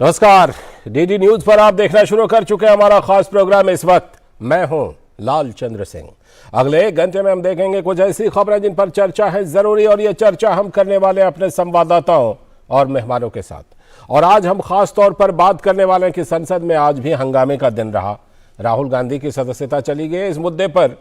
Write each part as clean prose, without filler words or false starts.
नमस्कार। DD news पर आप देखना शुरू कर चुके हैं हमारा खास प्रोग्राम। इस वक्त मैं हूं लाल चंद्र सिंह। अगले 1 घंटे में हम देखेंगे कुछ ऐसी खबरें जिन पर चर्चा है जरूरी, और ये चर्चा हम करने वाले अपने संवाददाताओं और मेहमानों के साथ। और आज हम खास तौर पर बात करने वाले हैं कि संसद में आज भी हंगामे का दिन रहा। राहुल गांधी की सदस्यता चली गई। इस मुद्दे पर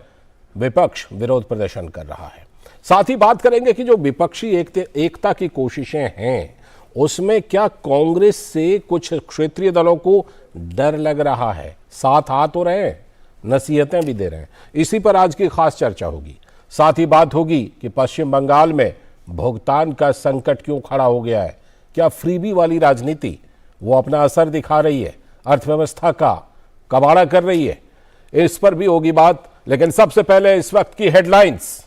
विपक्ष विरोध प्रदर्शन कर रहा है। साथ ही बात करेंगे कि जो विपक्षी एकता की कोशिशें हैं उसमें क्या कांग्रेस से कुछ क्षेत्रीय दलों को डर लग रहा है। साथ आ तो रहे हैं, नसीहतें भी दे रहे हैं। इसी पर आज की खास चर्चा होगी। साथ ही बात होगी कि पश्चिम बंगाल में भुगतान का संकट क्यों खड़ा हो गया है। क्या फ्रीबी वाली राजनीति वो अपना असर दिखा रही है, अर्थव्यवस्था का कबाड़ा कर रही है। इस पर भी होगी बात, लेकिन सबसे पहले इस वक्त की हेडलाइंस।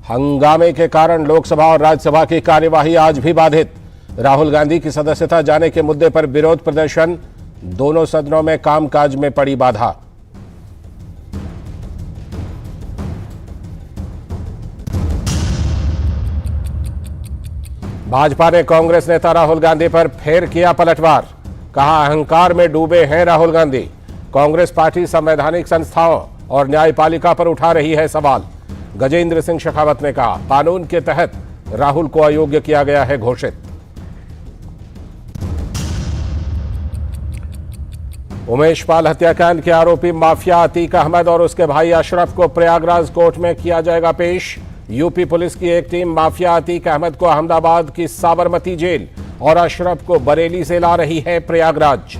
हंगामे के कारण लोकसभा और राज्यसभा की कार्यवाही आज भी बाधित। राहुल गांधी की सदस्यता जाने के मुद्दे पर विरोध प्रदर्शन। दोनों सदनों में कामकाज में पड़ी बाधा। भाजपा ने कांग्रेस नेता राहुल गांधी पर फिर किया पलटवार। कहा, अहंकार में डूबे हैं राहुल गांधी। कांग्रेस पार्टी संवैधानिक संस्थाओं और न्यायपालिका पर उठा रही है सवाल। गजेंद्र सिंह शेखावत ने कहा, कानून के तहत राहुल को अयोग्य किया गया है घोषित। उमेश पाल हत्याकांड के आरोपी माफिया अतीक अहमद और उसके भाई अशरफ को प्रयागराज कोर्ट में किया जाएगा पेश। यूपी पुलिस की एक टीम माफिया अतीक अहमद को अहमदाबाद की साबरमती जेल और अशरफ को बरेली से ला रही है प्रयागराज।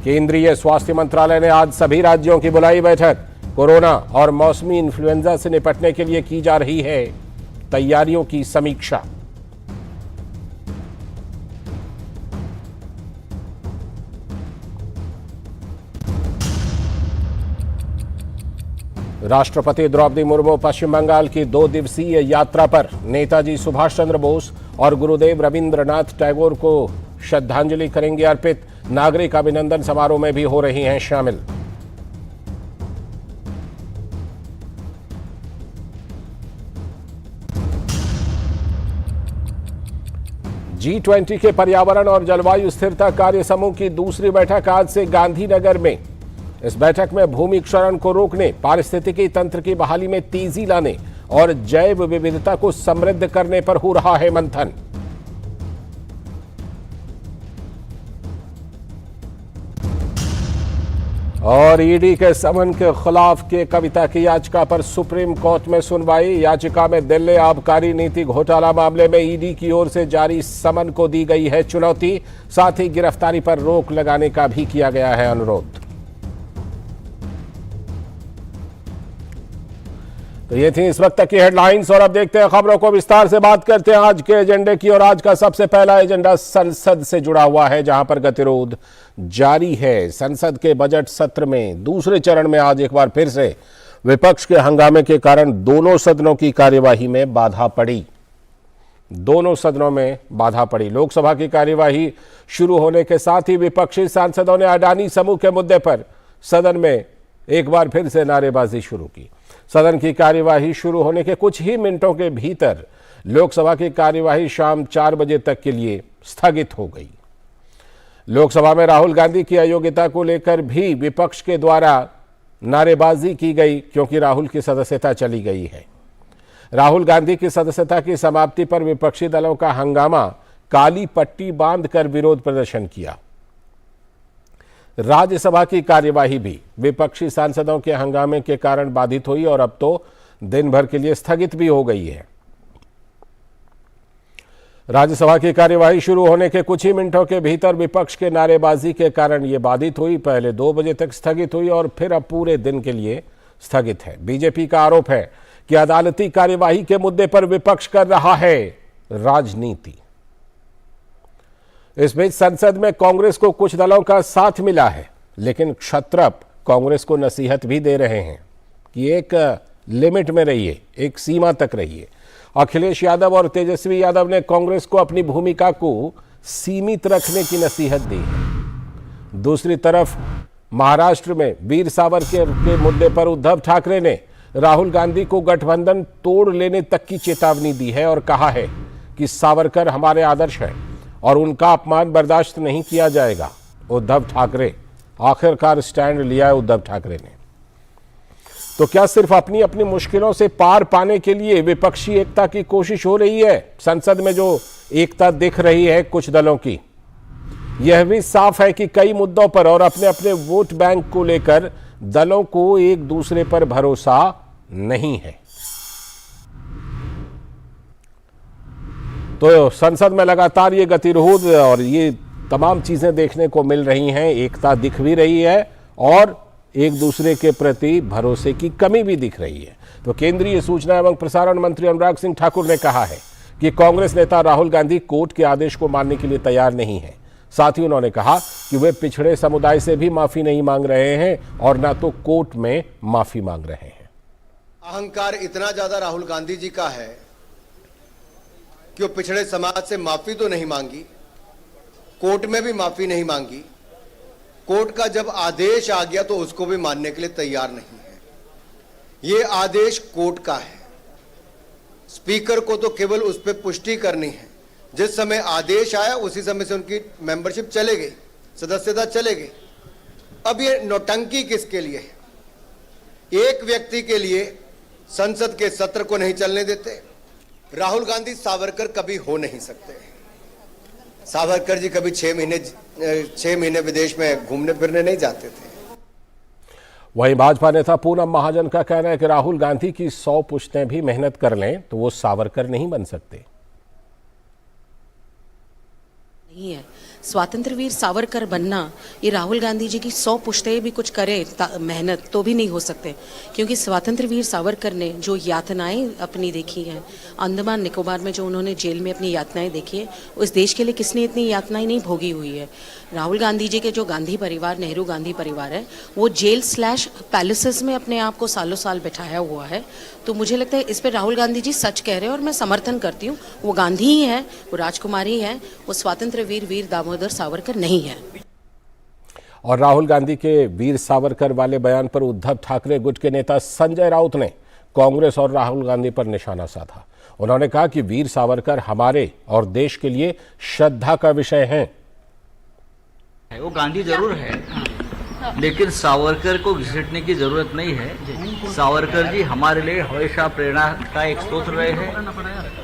केंद्रीय स्वास्थ्य मंत्रालय ने आज सभी राज्यों की बुलाई बैठक। कोरोना और मौसमी इन्फ्लुएंजा से निपटने के लिए की जा रही है तैयारियों की समीक्षा। राष्ट्रपति द्रौपदी मुर्मू पश्चिम बंगाल की 2 दिवसीय यात्रा पर। नेताजी सुभाष चंद्र बोस और गुरुदेव रविंद्रनाथ टैगोर को श्रद्धांजलि करेंगे अर्पित। नागरिक अभिनंदन समारोह में भी हो रही हैं शामिल। G20 के पर्यावरण और जलवायु स्थिरता कार्य समूह की दूसरी बैठक आज से गांधीनगर में। इस बैठक में भूमि क्षरण को रोकने, पारिस्थितिकी तंत्र की बहाली में तेजी लाने और जैव विविधता को समृद्ध करने पर हो रहा है मंथन। और ईडी के समन के खिलाफ के कविता की याचिका पर सुप्रीम कोर्ट में सुनवाई। याचिका में दिल्ली आबकारी नीति घोटाला मामले में ईडी की ओर से जारी समन को दी गई है चुनौती। साथ ही गिरफ्तारी पर रोक लगाने का भी किया गया है अनुरोध। तो ये थी इस वक्त तक की हेडलाइंस, और अब देखते हैं खबरों को विस्तार से। बात करते हैं आज के एजेंडे की, और आज का सबसे पहला एजेंडा संसद से जुड़ा हुआ है, जहां पर गतिरोध जारी है। संसद के बजट सत्र में दूसरे चरण में आज एक बार फिर से विपक्ष के हंगामे के कारण दोनों सदनों की कार्यवाही में बाधा पड़ी। दोनों सदनों में बाधा पड़ी। लोकसभा की कार्यवाही शुरू होने के साथ ही विपक्षी सांसदों ने अडानी समूह के मुद्दे पर सदन में एक बार फिर से नारेबाजी शुरू की। सदन की कार्यवाही शुरू होने के कुछ ही मिनटों के भीतर लोकसभा की कार्यवाही शाम 4 बजे तक के लिए स्थगित हो गई। लोकसभा में राहुल गांधी की अयोग्यता को लेकर भी विपक्ष के द्वारा नारेबाजी की गई, क्योंकि राहुल की सदस्यता चली गई है। राहुल गांधी की सदस्यता की समाप्ति पर विपक्षी दलों का हंगामा, काली पट्टी बांधकर विरोध प्रदर्शन किया। राज्यसभा की कार्यवाही भी विपक्षी सांसदों के हंगामे के कारण बाधित हुई और अब तो दिन भर के लिए स्थगित भी हो गई है। राज्यसभा की कार्यवाही शुरू होने के कुछ ही मिनटों के भीतर विपक्ष के नारेबाजी के कारण यह बाधित हुई। पहले 2 बजे तक स्थगित हुई और फिर अब पूरे दिन के लिए स्थगित है। बीजेपी का आरोप है कि अदालती कार्यवाही के मुद्दे पर विपक्ष कर रहा है राजनीति। इस बीच संसद में कांग्रेस को कुछ दलों का साथ मिला है, लेकिन क्षत्रप कांग्रेस को नसीहत भी दे रहे हैं कि एक लिमिट में रहिए, एक सीमा तक रहिए। अखिलेश यादव और तेजस्वी यादव ने कांग्रेस को अपनी भूमिका को सीमित रखने की नसीहत दी है। दूसरी तरफ महाराष्ट्र में वीर सावरकर के मुद्दे पर उद्धव ठाकरे ने राहुल गांधी को गठबंधन तोड़ लेने तक की चेतावनी दी है और कहा है कि सावरकर हमारे आदर्श हैं और उनका अपमान बर्दाश्त नहीं किया जाएगा। उद्धव ठाकरे आखिरकार स्टैंड लिया है उद्धव ठाकरे ने। तो क्या सिर्फ अपनी अपनी मुश्किलों से पार पाने के लिए विपक्षी एकता की कोशिश हो रही है? संसद में जो एकता दिख रही है कुछ दलों की, यह भी साफ है कि कई मुद्दों पर और अपने अपने वोट बैंक को लेकर दलों को एक दूसरे पर भरोसा नहीं है। तो संसद में लगातार ये गतिरोध और ये तमाम चीजें देखने को मिल रही हैं। एकता दिख भी रही है और एक दूसरे के प्रति भरोसे की कमी भी दिख रही है। तो केंद्रीय सूचना एवं प्रसारण मंत्री अनुराग सिंह ठाकुर ने कहा है कि कांग्रेस नेता राहुल गांधी कोर्ट के आदेश को मानने के लिए तैयार नहीं है। साथ ही उन्होंने कहा कि वे पिछड़े समुदाय से भी माफी नहीं मांग रहे हैं और ना तो कोर्ट में माफी मांग रहे हैं। अहंकार इतना ज्यादा राहुल गांधी जी का है कि वो पिछड़े समाज से माफी तो नहीं मांगी, कोर्ट में भी माफी नहीं मांगी, कोर्ट का जब आदेश आ गया तो उसको भी मानने के लिए तैयार नहीं है। ये आदेश कोर्ट का है, स्पीकर को तो केवल उस पर पुष्टि करनी है। जिस समय आदेश आया उसी समय से उनकी मेंबरशिप चले गई, सदस्यता चले गई। अब ये नौटंकी किसके लिए है? एक व्यक्ति के लिए संसद के सत्र को नहीं चलने देते। राहुल गांधी सावरकर कभी हो नहीं सकते। सावरकर जी कभी 6 महीने विदेश में घूमने फिरने नहीं जाते थे। वहीं भाजपा नेता पूनम महाजन का कहना है कि राहुल गांधी की 100 पुश्तें भी मेहनत कर लें तो वो सावरकर नहीं बन सकते। नहीं है स्वातंत्र वीर सावरकर बनना, ये राहुल गांधी जी की 100 पुश्तें भी कुछ करें मेहनत तो भी नहीं हो सकते, क्योंकि स्वातंत्र वीर सावरकर ने जो यातनाएं अपनी देखी हैं, अंडमान निकोबार में जो उन्होंने जेल में अपनी यातनाएं देखी है, उस देश के लिए किसने इतनी यातनाएं नहीं भोगी हुई है। राहुल गांधी जी के जो गांधी परिवार, नेहरू गांधी परिवार है, वो जेल / पैलेसेस में अपने आप को सालों साल बैठाया हुआ है। तो मुझे लगता है इस पर राहुल गांधी जी सच कह रहे हैं और मैं समर्थन करती हूँ। वो गांधी ही है, वो राजकुमारी है, वो स्वतंत्र वीर दामोदर सावरकर नहीं है। और राहुल गांधी के वीर सावरकर वाले बयान पर उद्धव ठाकरे गुट के नेता संजय राउत ने कांग्रेस और राहुल गांधी पर निशाना साधा। उन्होंने कहा कि वीर सावरकर हमारे और देश के लिए श्रद्धा का विषय हैं। वो गांधी जरूर है, लेकिन सावरकर को घसीटने की जरूरत नहीं है। सावरकर जी हमारे लिए हमेशा प्रेरणा का एक स्रोत रहे हैं।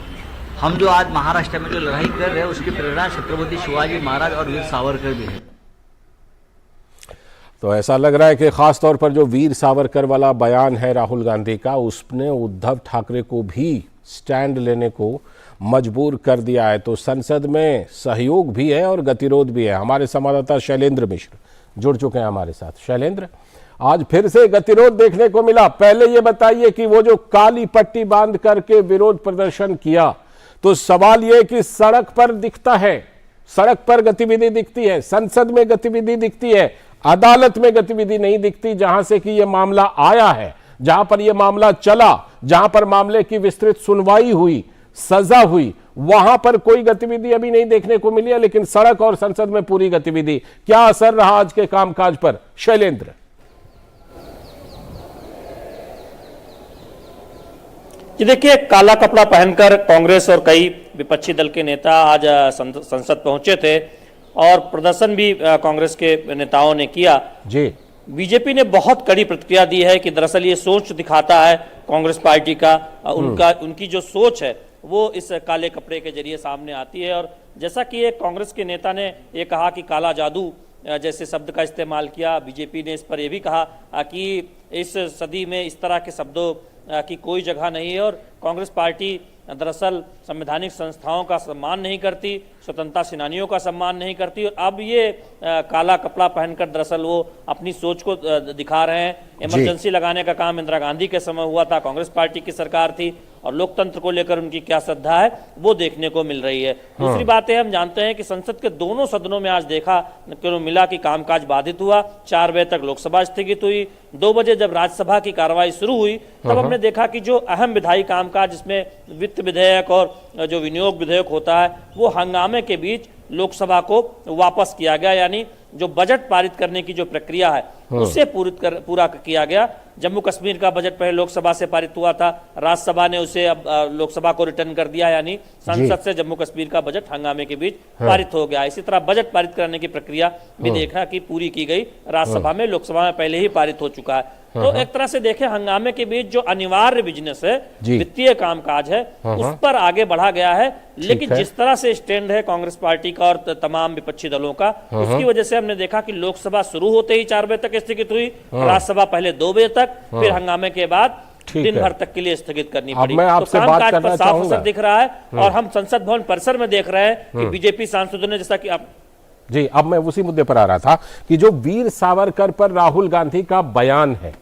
हम जो आज महाराष्ट्र में जो लड़ाई कर रहे हैं उसकी प्रेरणा छत्रपति शिवाजी महाराज और वीर सावरकर भी है। तो ऐसा लग रहा है कि खास तौर पर जो वीर सावरकर वाला बयान है राहुल गांधी का, उसने उद्धव ठाकरे को भी स्टैंड लेने को मजबूर कर दिया है। तो संसद में सहयोग भी है और गतिरोध भी है। हमारे संवाददाता शैलेंद्र मिश्र जुड़ चुके हैं हमारे साथ। शैलेंद्र, आज फिर से गतिरोध देखने को मिला। पहले ये बताइए कि वो जो काली पट्टी बांध करके विरोध प्रदर्शन किया, तो सवाल ये कि सड़क पर दिखता है, सड़क पर गतिविधि दिखती है, संसद में गतिविधि दिखती है, अदालत में गतिविधि नहीं दिखती, जहां से कि यह मामला आया है, जहां पर यह मामला चला, जहां पर मामले की विस्तृत सुनवाई हुई, सजा हुई, वहां पर कोई गतिविधि अभी नहीं देखने को मिली है। लेकिन सड़क और संसद में पूरी गतिविधि। क्या असर रहा आज के कामकाज पर, शैलेंद्र? जी देखिए, काला कपड़ा पहनकर कांग्रेस और कई विपक्षी दल के नेता आज संसद पहुंचे थे और प्रदर्शन भी कांग्रेस के नेताओं ने किया। जी, बीजेपी ने बहुत कड़ी प्रतिक्रिया दी है कि दरअसल ये सोच दिखाता है कांग्रेस पार्टी का, उनकी जो सोच है वो इस काले कपड़े के जरिए सामने आती है। और जैसा कि एक कांग्रेस के नेता ने ये कहा कि काला जादू जैसे शब्द का इस्तेमाल किया, बीजेपी ने इस पर यह भी कहा कि इस सदी में इस तरह के शब्दों की कोई जगह नहीं है और कांग्रेस पार्टी दरअसल संवैधानिक संस्थाओं का सम्मान नहीं करती, स्वतंत्रता सेनानियों का सम्मान नहीं करती। और अब ये काला कपड़ा पहनकर दरअसल वो अपनी सोच को दिखा रहे हैं। इमरजेंसी लगाने का काम इंदिरा गांधी के समय हुआ था, कांग्रेस पार्टी की सरकार थी, और लोकतंत्र को लेकर उनकी क्या श्रद्धा है वो देखने को मिल रही है। दूसरी बात है, हम जानते हैं कि संसद के दोनों सदनों में आज देखा मिला कि कामकाज बाधित हुआ। 4 बजे तक लोकसभा स्थगित हुई। 2 बजे जब राज्यसभा की कार्रवाई शुरू हुई तब हमने देखा कि जो अहम विधायी कामकाज जिसमें वित्त विधेयक और जो विनियोग विधेयक होता है वो हंगामे के बीच लोकसभा को वापस किया गया, यानी जो बजट पारित करने की जो प्रक्रिया है उसे पूरा किया गया। जम्मू कश्मीर का बजट पहले लोकसभा से पारित हुआ था, राज्यसभा ने उसे अब लोकसभा को रिटर्न कर दिया, यानी संसद से जम्मू कश्मीर का बजट हंगामे के बीच पारित हो गया। इसी तरह बजट पारित करने की प्रक्रिया भी देखा कि पूरी की गई राज्यसभा में, लोकसभा में पहले ही पारित हो चुका है। तो एक तरह से देखें हंगामे के बीच जो अनिवार्य बिजनेस है, वित्तीय कामकाज है, उस पर आगे बढ़ा गया है। लेकिन जिस तरह से स्टैंड है कांग्रेस पार्टी का और तमाम विपक्षी दलों का, उसकी वजह से हमने देखा कि लोकसभा शुरू होते ही 4 बजे तक स्थगित हुई, राज्यसभा पहले 2 बजे तक, फिर हंगामे के बाद दिन भर तक के लिए स्थगित करनी पड़ी। तो कामकाज पर साफ असर दिख रहा है और हम संसद भवन परिसर में देख रहे हैं कि बीजेपी सांसदों ने, जैसा कि आप जी, अब मैं उसी मुद्दे पर आ रहा था कि जो वीर सावरकर पर राहुल गांधी का बयान है,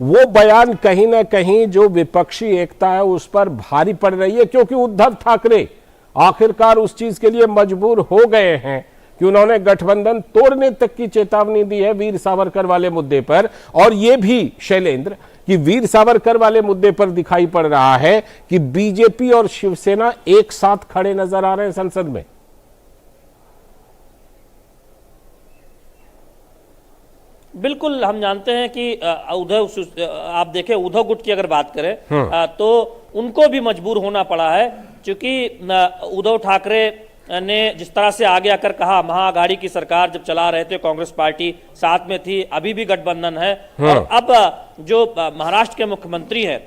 वो बयान कहीं ना कहीं जो विपक्षी एकता है उस पर भारी पड़ रही है, क्योंकि उद्धव ठाकरे आखिरकार उस चीज के लिए मजबूर हो गए हैं कि उन्होंने गठबंधन तोड़ने तक की चेतावनी दी है वीर सावरकर वाले मुद्दे पर। और यह भी शैलेंद्र कि वीर सावरकर वाले मुद्दे पर दिखाई पड़ रहा है कि बीजेपी और शिवसेना एक साथ खड़े नजर आ रहे हैं संसद में। बिल्कुल, हम जानते हैं कि आप देखें उद्धव गुट की अगर बात करें तो उनको भी मजबूर होना पड़ा है, क्योंकि उद्धव ठाकरे ने जिस तरह से आगे आकर कहा, महाआघाड़ी की सरकार जब चला रहे थे कांग्रेस पार्टी साथ में थी, अभी भी गठबंधन है। और अब जो महाराष्ट्र के मुख्यमंत्री हैं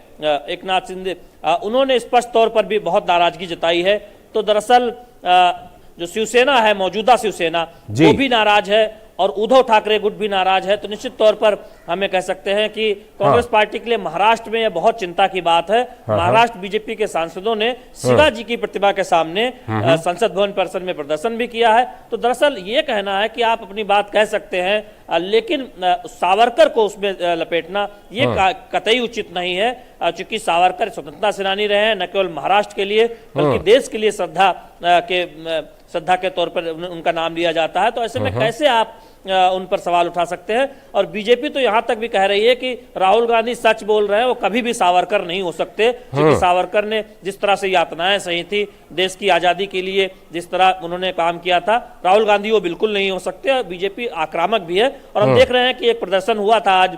एक नाथ शिंदे, उन्होंने स्पष्ट तौर पर भी बहुत नाराजगी जताई है। तो दरअसल जो शिवसेना है, मौजूदा शिवसेना, वो भी नाराज है और उद्धव ठाकरे गुट भी नाराज है। तो निश्चित तौर पर हमें कह सकते हैं कि कांग्रेस पार्टी के लिए महाराष्ट्र में यह बहुत चिंता की बात है। महाराष्ट्र बीजेपी के सांसदों ने शिवाजी की प्रतिमा के सामने संसद भवन परिसर में प्रदर्शन भी किया है। तो दरअसल ये कहना है कि आप अपनी बात कह सकते हैं, लेकिन सावरकर को उसमें लपेटना ये कतई उचित नहीं है, क्योंकि सावरकर स्वतंत्रता सेनानी रहे हैं, न केवल महाराष्ट्र के लिए बल्कि देश के लिए श्रद्धा के तौर पर उनका नाम लिया जाता है। तो ऐसे में कैसे आप उन पर सवाल उठा सकते हैं? और बीजेपी तो यहां तक भी कह रही है कि राहुल गांधी सच बोल रहे हैं, वो कभी भी सावरकर नहीं हो सकते, क्योंकि सावरकर ने जिस तरह से यातनाएं सही थी देश की आजादी के लिए, जिस तरह उन्होंने काम किया था, राहुल गांधी वो बिल्कुल नहीं हो सकते। बीजेपी आक्रामक भी है और हम देख रहे हैं कि एक प्रदर्शन हुआ था आज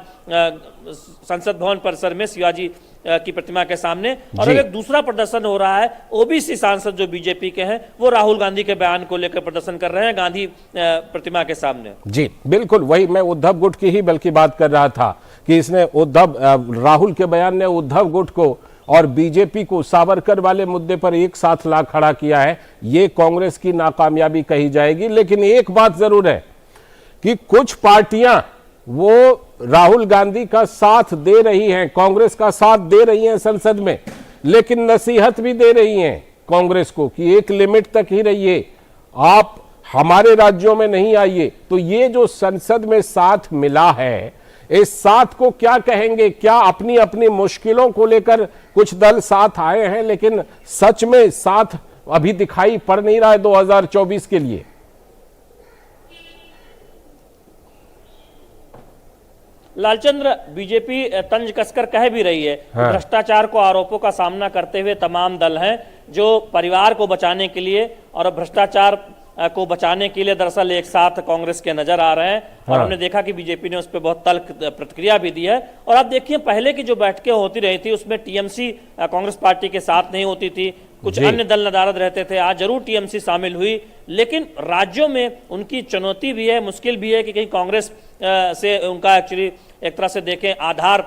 संसद भवन परिसर में शिवाजी की प्रतिमा के सामने, और एक दूसरा प्रदर्शन हो रहा है। ओबीसी सांसद जो बीजेपी के हैं वो राहुल गांधी के बयान को लेकर प्रदर्शन कर रहे हैं गांधी प्रतिमा के सामने। जी बिल्कुल, वही मैं उद्धव गुट की ही बल्कि बात कर रहा था कि इसने राहुल के बयान ने उद्धव गुट को और बीजेपी को सावरकर वाले मुद्दे पर एक साथ ला खड़ा किया है। ये कांग्रेस की नाकामयाबी कही जाएगी। लेकिन एक बात जरूर है कि कुछ पार्टियां वो राहुल गांधी का साथ दे रही हैं, कांग्रेस का साथ दे रही हैं संसद में, लेकिन नसीहत भी दे रही हैं कांग्रेस को कि एक लिमिट तक ही रहिए, आप हमारे राज्यों में नहीं आइए। तो ये जो संसद में साथ मिला है, इस साथ को क्या कहेंगे? क्या अपनी अपनी मुश्किलों को लेकर कुछ दल साथ आए हैं, लेकिन सच में साथ अभी दिखाई पड़ नहीं रहा है 2024 के लिए? लालचंद्र, बीजेपी तंज कसकर कह भी रही है, भ्रष्टाचार को आरोपों का सामना करते हुए तमाम दल हैं जो परिवार को बचाने के लिए और भ्रष्टाचार को बचाने के लिए दरअसल एक साथ कांग्रेस के नजर आ रहे हैं। और हमने देखा कि बीजेपी ने उस पर बहुत तल्ख प्रतिक्रिया भी दी है। और आप देखिए, पहले की जो बैठकें होती रही थी उसमें टीएमसी कांग्रेस पार्टी के साथ नहीं होती थी, कुछ अन्य दल नदारद रहते थे। आज जरूर टीएमसी शामिल हुई, लेकिन राज्यों में उनकी चुनौती भी है, मुश्किल भी है कि कहीं कांग्रेस से उनका एक्चुअली एक तरह से देखें आधार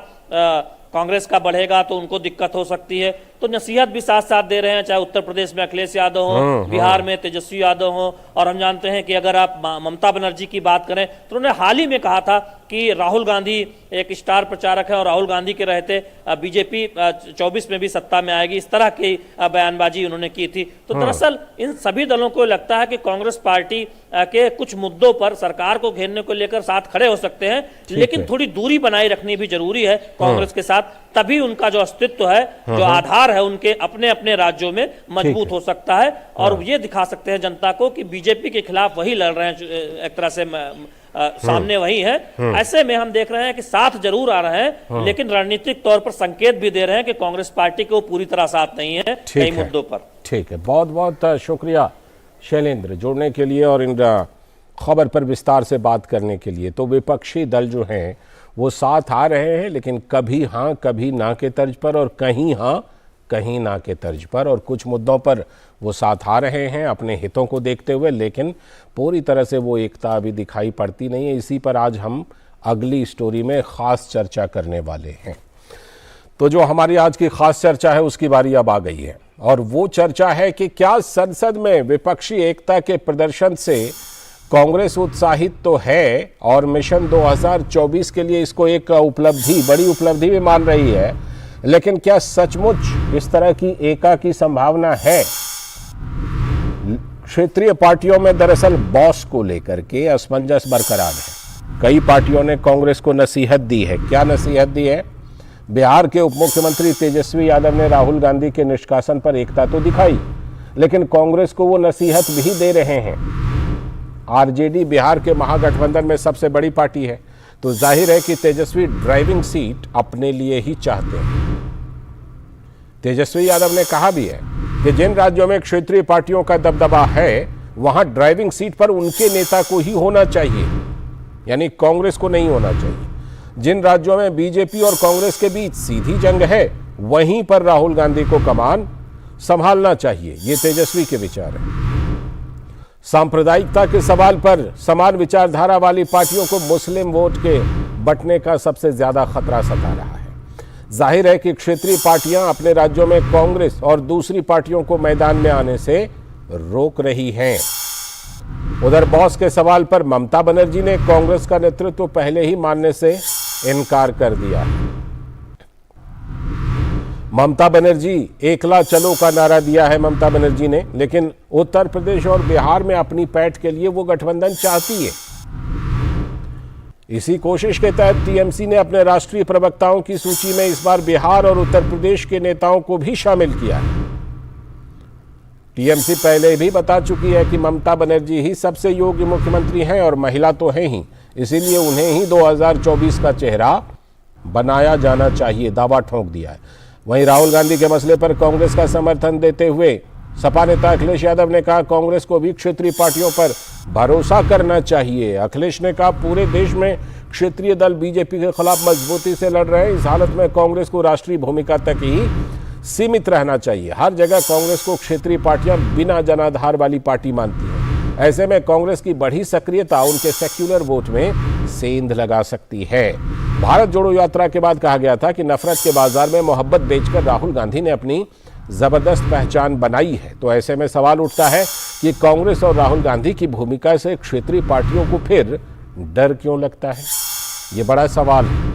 कांग्रेस का बढ़ेगा तो उनको दिक्कत हो सकती है। तो नसीहत भी साथ साथ दे रहे हैं, चाहे उत्तर प्रदेश में अखिलेश यादव हो, बिहार में तेजस्वी यादव हो। और हम जानते हैं कि अगर आप ममता बनर्जी की बात करें तो उन्होंने हाल ही में कहा था कि राहुल गांधी एक स्टार प्रचारक है और राहुल गांधी के रहते बीजेपी 24 में भी सत्ता में आएगी, इस तरह की बयानबाजी उन्होंने की थी। तो दरअसल इन सभी दलों को लगता है कि कांग्रेस पार्टी के कुछ मुद्दों पर सरकार को घेरने को लेकर साथ खड़े हो सकते हैं, लेकिन थोड़ी दूरी बनाए रखनी भी जरूरी है कांग्रेस के साथ, तभी उनका जो अस्तित्व है, जो आधार है उनके अपने अपने राज्यों में मजबूत हो सकता है और ये दिखा सकते हैं जनता को कि बीजेपी के खिलाफ वही लड़ रहे हैं, एक तरह से सामने वही है। ऐसे में हम देख रहे हैं कि साथ जरूर आ रहे हैं, लेकिन रणनीतिक तौर पर संकेत भी दे रहे हैं कि कांग्रेस पार्टी को पूरी तरह साथ नहीं है कई मुद्दों पर। ठीक है, बहुत बहुत शुक्रिया शैलेंद्र जुड़ने के लिए और इन खबर पर विस्तार से बात करने के लिए। तो विपक्षी दल जो हैं वो साथ आ रहे हैं, लेकिन कभी हाँ कभी ना के तर्ज पर और कहीं हाँ कहीं ना के तर्ज पर, और कुछ मुद्दों पर वो साथ आ रहे हैं अपने हितों को देखते हुए, लेकिन पूरी तरह से वो एकता अभी दिखाई पड़ती नहीं है। इसी पर आज हम अगली स्टोरी में ख़ास चर्चा करने वाले हैं। तो जो हमारी आज की खास चर्चा है उसकी बारी अब आ गई है, और वो चर्चा है कि क्या संसद में विपक्षी एकता के प्रदर्शन से कांग्रेस उत्साहित तो है और मिशन 2024 के लिए इसको एक उपलब्धि, बड़ी उपलब्धि भी मान रही है, लेकिन क्या सचमुच इस तरह की एका की संभावना है? क्षेत्रीय पार्टियों में दरअसल बॉस को लेकर के असमंजस बरकरार है। कई पार्टियों ने कांग्रेस को नसीहत दी है। क्या नसीहत दी है? बिहार के उप मुख्यमंत्री तेजस्वी यादव ने राहुल गांधी के निष्कासन पर एकता तो दिखाई, लेकिन कांग्रेस को वो नसीहत भी दे रहे हैं। आरजेडी बिहार के महागठबंधन में सबसे बड़ी पार्टी है, तो जाहिर है कि तेजस्वी ड्राइविंग सीट अपने लिए ही चाहते हैं। तेजस्वी यादव ने कहा भी है कि जिन राज्यों में क्षेत्रीय पार्टियों का दबदबा है वहां ड्राइविंग सीट पर उनके नेता को ही होना चाहिए, यानी कांग्रेस को नहीं होना चाहिए। जिन राज्यों में बीजेपी और कांग्रेस के बीच सीधी जंग है वहीं पर राहुल गांधी को कमान संभालना चाहिए, ये तेजस्वी के विचार है। सांप्रदायिकता के सवाल पर समान विचारधारा वाली पार्टियों को मुस्लिम वोट के बंटने का सबसे ज्यादा खतरा सता रहा है। जाहिर है कि क्षेत्रीय पार्टियां अपने राज्यों में कांग्रेस और दूसरी पार्टियों को मैदान में आने से रोक रही हैं। उधर बॉस के सवाल पर ममता बनर्जी ने कांग्रेस का नेतृत्व पहले ही मानने से इनकार कर दिया। ममता बनर्जी एकला चलो का नारा दिया है ममता बनर्जी ने, लेकिन उत्तर प्रदेश और बिहार में अपनी पैठ के लिए वो गठबंधन चाहती है। इसी कोशिश के तहत टीएमसी ने अपने राष्ट्रीय प्रवक्ताओं की सूची में इस बार बिहार और उत्तर प्रदेश के नेताओं को भी शामिल किया है। टीएमसी पहले भी बता चुकी है कि ममता बनर्जी ही सबसे योग्य मुख्यमंत्री हैं और महिला तो हैं ही, इसीलिए उन्हें ही 2024 का चेहरा बनाया जाना चाहिए, दावा ठोक दिया है। वहीं राहुल गांधी के मसले पर कांग्रेस का समर्थन देते हुए सपा नेता अखिलेश यादव ने कहा कांग्रेस को भी क्षेत्रीय पार्टियों पर भरोसा करना चाहिए। अखिलेश ने कहा पूरे देश में क्षेत्रीय दल बीजेपी के खिलाफ मजबूती से लड़ रहे हैं, इस हालत में कांग्रेस को राष्ट्रीय भूमिका तक ही सीमित रहना चाहिए। हर जगह कांग्रेस को क्षेत्रीय पार्टियां बिना जनाधार वाली पार्टी मानती हैं। ऐसे में कांग्रेस की बढ़ी सक्रियता उनके सेक्युलर वोट में सेंध लगा सकती है। भारत जोड़ो यात्रा के बाद कहा गया था कि नफरत के बाजार में मोहब्बत बेचकर राहुल गांधी ने अपनी जबरदस्त पहचान बनाई है। तो ऐसे में सवाल उठता है कि कांग्रेस और राहुल गांधी की भूमिका से क्षेत्रीय पार्टियों को फिर डर क्यों लगता है? ये बड़ा सवाल है।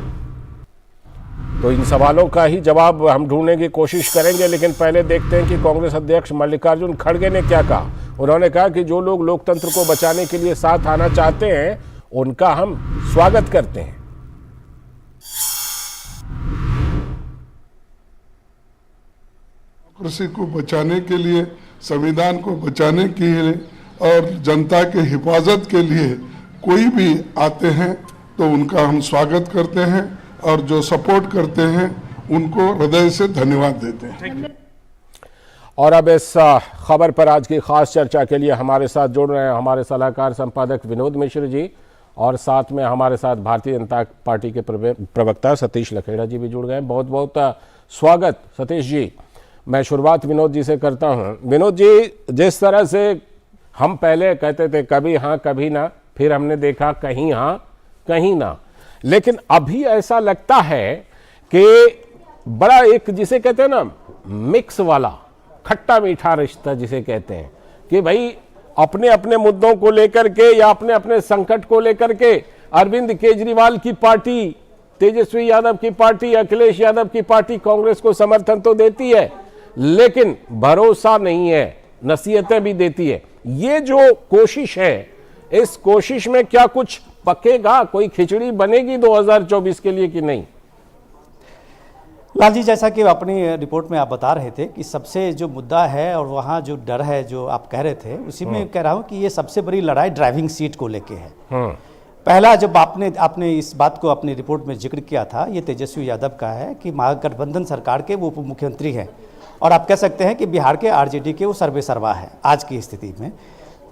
तो इन सवालों का ही जवाब हम ढूंढने की कोशिश करेंगे, लेकिन पहले देखते हैं कि कांग्रेस अध्यक्ष मल्लिकार्जुन खड़गे ने क्या कहा। उन्होंने कहा कि जो लोग लोकतंत्र को बचाने के लिए साथ आना चाहते हैं उनका हम स्वागत करते हैं। डेमोक्रेसी को बचाने के लिए, संविधान को बचाने के लिए और जनता के हिफाजत के लिए कोई भी आते हैं तो उनका हम स्वागत करते हैं और जो सपोर्ट करते हैं उनको हृदय से धन्यवाद देते हैं। और अब इस खबर पर आज की खास चर्चा के लिए हमारे साथ जुड़ रहे हैं हमारे सलाहकार संपादक विनोद मिश्र जी, और साथ में हमारे साथ भारतीय जनता पार्टी के प्रवक्ता सतीश लखेड़ा जी भी जुड़ गए हैं। बहुत बहुत स्वागत सतीश जी। मैं शुरुआत विनोद जी से करता हूं। विनोद जी, जिस तरह से हम पहले कहते थे कभी हाँ कभी ना, फिर हमने देखा कहीं हाँ कहीं ना, लेकिन अभी ऐसा लगता है कि बड़ा एक जिसे कहते हैं ना मिक्स वाला खट्टा मीठा रिश्ता जिसे कहते हैं, कि भाई अपने अपने मुद्दों को लेकर के या अपने अपने संकट को लेकर के अरविंद केजरीवाल की पार्टी, तेजस्वी यादव की पार्टी, अखिलेश यादव की पार्टी कांग्रेस को समर्थन तो देती है, लेकिन भरोसा नहीं है, नसीहतें भी देती है। ये जो कोशिश है, इस कोशिश में क्या कुछ पकेगा, कोई खिचड़ी बनेगी 2024 के लिए कि नहीं? लाल जी, जैसा कि अपनी रिपोर्ट में आप बता रहे थे कि सबसे जो मुद्दा है और वहाँ जो डर है जो आप कह रहे थे, उसी में कह रहा हूँ कि ये सबसे बड़ी लड़ाई ड्राइविंग सीट को लेके है। पहला जब आपने इस बात को अपनी रिपोर्ट में जिक्र किया था, ये तेजस्वी यादव का है कि महागठबंधन सरकार के वो उप मुख्यमंत्री हैं और आप कह सकते हैं कि बिहार के आरजेडी के वो सर्वे सर्वा है आज की स्थिति में।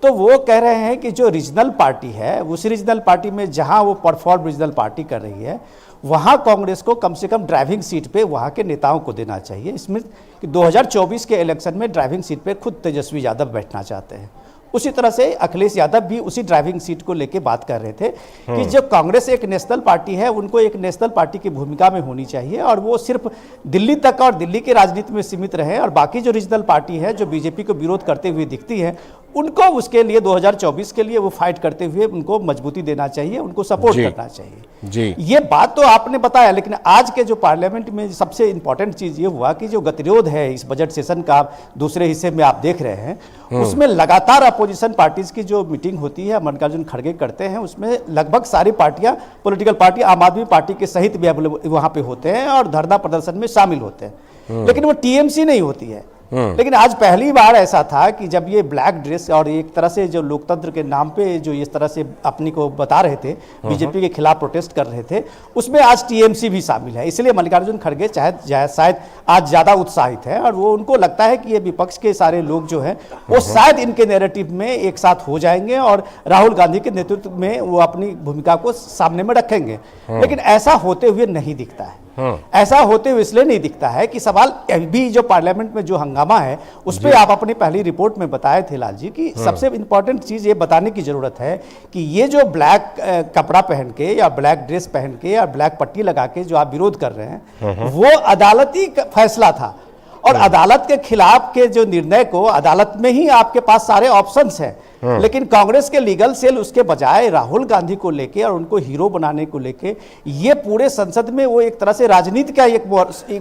तो वो कह रहे हैं कि जो रीजनल पार्टी है, उस रीजनल पार्टी में जहां वो परफॉर्म रीजनल पार्टी कर रही है, वहां कांग्रेस को कम से कम ड्राइविंग सीट पे वहां के नेताओं को देना चाहिए। इसमें कि 2024 के इलेक्शन में ड्राइविंग सीट पे खुद तेजस्वी यादव बैठना चाहते हैं। उसी तरह से अखिलेश यादव भी उसी ड्राइविंग सीट को लेके बात कर रहे थे कि जो कांग्रेस एक नेशनल पार्टी है, उनको एक नेशनल पार्टी की भूमिका में होनी चाहिए और वो सिर्फ दिल्ली तक और दिल्ली के राजनीति में सीमित रहे, और बाकी जो रीजनल पार्टी है जो बीजेपी को विरोध करते हुए दिखती है, उनको उसके लिए 2024 के लिए वो फाइट करते हुए उनको मजबूती देना चाहिए, उनको सपोर्ट करना चाहिए जी। ये बात तो आपने बताया, लेकिन आज के जो पार्लियामेंट में सबसे इंपॉर्टेंट चीज ये हुआ कि जो गतिरोध है इस बजट सेशन का दूसरे हिस्से में आप देख रहे हैं, उसमें लगातार अपोजिशन पार्टीज की जो मीटिंग होती है मल्लिकार्जुन खड़गे करते हैं, उसमें लगभग सारी पार्टियां, पॉलिटिकल पार्टी आम आदमी पार्टी के सहित भी वहां पे होते हैं और धरना प्रदर्शन में शामिल होते हैं, लेकिन वो टीएमसी नहीं होती है। लेकिन आज पहली बार ऐसा था कि जब ये ब्लैक ड्रेस और एक तरह से जो लोकतंत्र के नाम पे जो इस तरह से अपनी को बता रहे थे, बीजेपी के खिलाफ प्रोटेस्ट कर रहे थे, उसमें आज टीएमसी भी शामिल है। इसलिए मल्लिकार्जुन खड़गे शायद आज ज्यादा उत्साहित है और वो उनको लगता है कि ये विपक्ष के सारे लोग जो हैं वो शायद इनके नैरेटिव में एक साथ हो जाएंगे और राहुल गांधी के नेतृत्व में वो अपनी भूमिका को सामने में रखेंगे। लेकिन ऐसा होते हुए नहीं दिखता है। ऐसा होते हुए इसलिए नहीं दिखता है कि सवाल अभी जो पार्लियामेंट में जो हंगामा है उस पर आप अपनी पहली रिपोर्ट में बताए थे लाल जी कि सबसे इंपॉर्टेंट चीज ये बताने की जरूरत है कि ये जो ब्लैक कपड़ा पहन के या ब्लैक ड्रेस पहन के या ब्लैक पट्टी लगा के जो आप विरोध कर रहे हैं, वो अदालती फैसला था और अदालत के खिलाफ के जो निर्णय को अदालत में ही आपके पास सारे ऑप्शंस हैं। लेकिन कांग्रेस के लीगल सेल उसके बजाय राहुल गांधी को लेके और उनको हीरो बनाने को लेके ये पूरे संसद में वो एक तरह से राजनीति का एक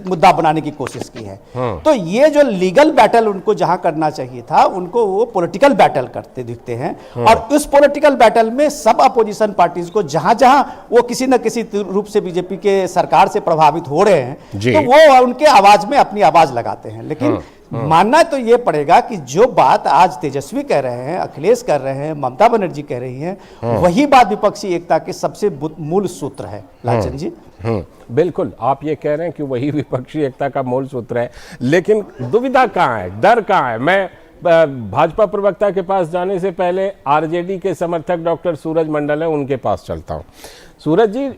मुद्दा बनाने की कोशिश की है। तो ये जो लीगल बैटल उनको जहां करना चाहिए था, उनको वो पॉलिटिकल बैटल करते दिखते हैं और उस पॉलिटिकल बैटल में सब अपोजिशन पार्टीज को जहां जहां वो किसी न किसी रूप से बीजेपी के सरकार से प्रभावित हो रहे हैं, तो वो उनके आवाज में अपनी आवाज लगाते हैं। लेकिन मानना तो ये पड़ेगा कि जो बात आज तेजस्वी कह रहे हैं, अखिलेश कर रहे हैं, ममता बनर्जी कह रही हैं, वही बात विपक्षी एकता के सबसे मूल सूत्र है लालचंद जी। बिल्कुल, आप ये कह रहे हैं कि वही विपक्षी एकता का मूल सूत्र है, लेकिन दुविधा कहाँ है, डर कहाँ है? मैं भाजपा प्रवक्ता के पास जाने से पहले आरजेडी के समर्थक डॉक्टर सूरज मंडल है, उनके पास चलता हूँ। सूरज जी,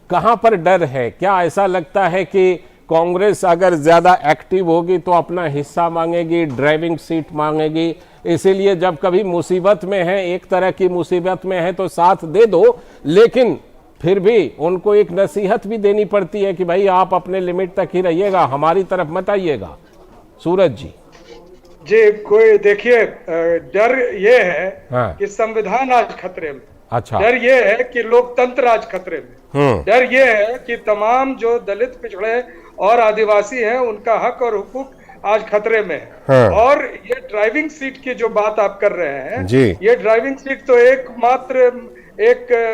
कहाँ पर डर है? क्या ऐसा लगता है कि कांग्रेस अगर ज्यादा एक्टिव होगी तो अपना हिस्सा मांगेगी, ड्राइविंग सीट मांगेगी, इसीलिए जब कभी मुसीबत में है, एक तरह की मुसीबत में है तो साथ दे दो, लेकिन फिर भी उनको एक नसीहत भी देनी पड़ती है कि भाई आप अपने लिमिट तक ही रहिएगा, हमारी तरफ मत आइएगा। सूरज जी कोई देखिए, डर ये है कि संविधान आज खतरे में। अच्छा, डर ये है कि लोकतंत्र आज खतरे में। डर ये है कि तमाम जो दलित, पिछड़े और आदिवासी हैं, उनका हक और हुकूक आज खतरे में है। और ये ड्राइविंग सीट की जो बात आप कर रहे हैं जी, ये ड्राइविंग सीट तो एकमात्र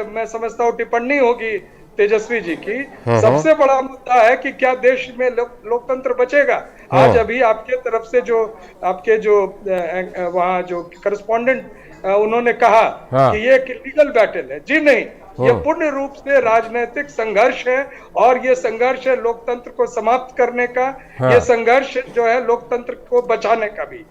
मैं समझता हूँ टिप्पणी होगी तेजस्वी जी की। सबसे बड़ा मुद्दा है कि क्या देश में लोकतंत्र बचेगा। आज अभी आपके तरफ से जो आपके जो वहाँ जो करस्पॉन्डेंट उन्होंने कहा कि ये एक लीगल बैटल है। जी नहीं, ये पूर्ण रूप से राजनीतिक संघर्ष है और ये संघर्ष है लोकतंत्र को समाप्त करने का। ये संघर्ष जो है लोकतंत्र को बचाने का भी।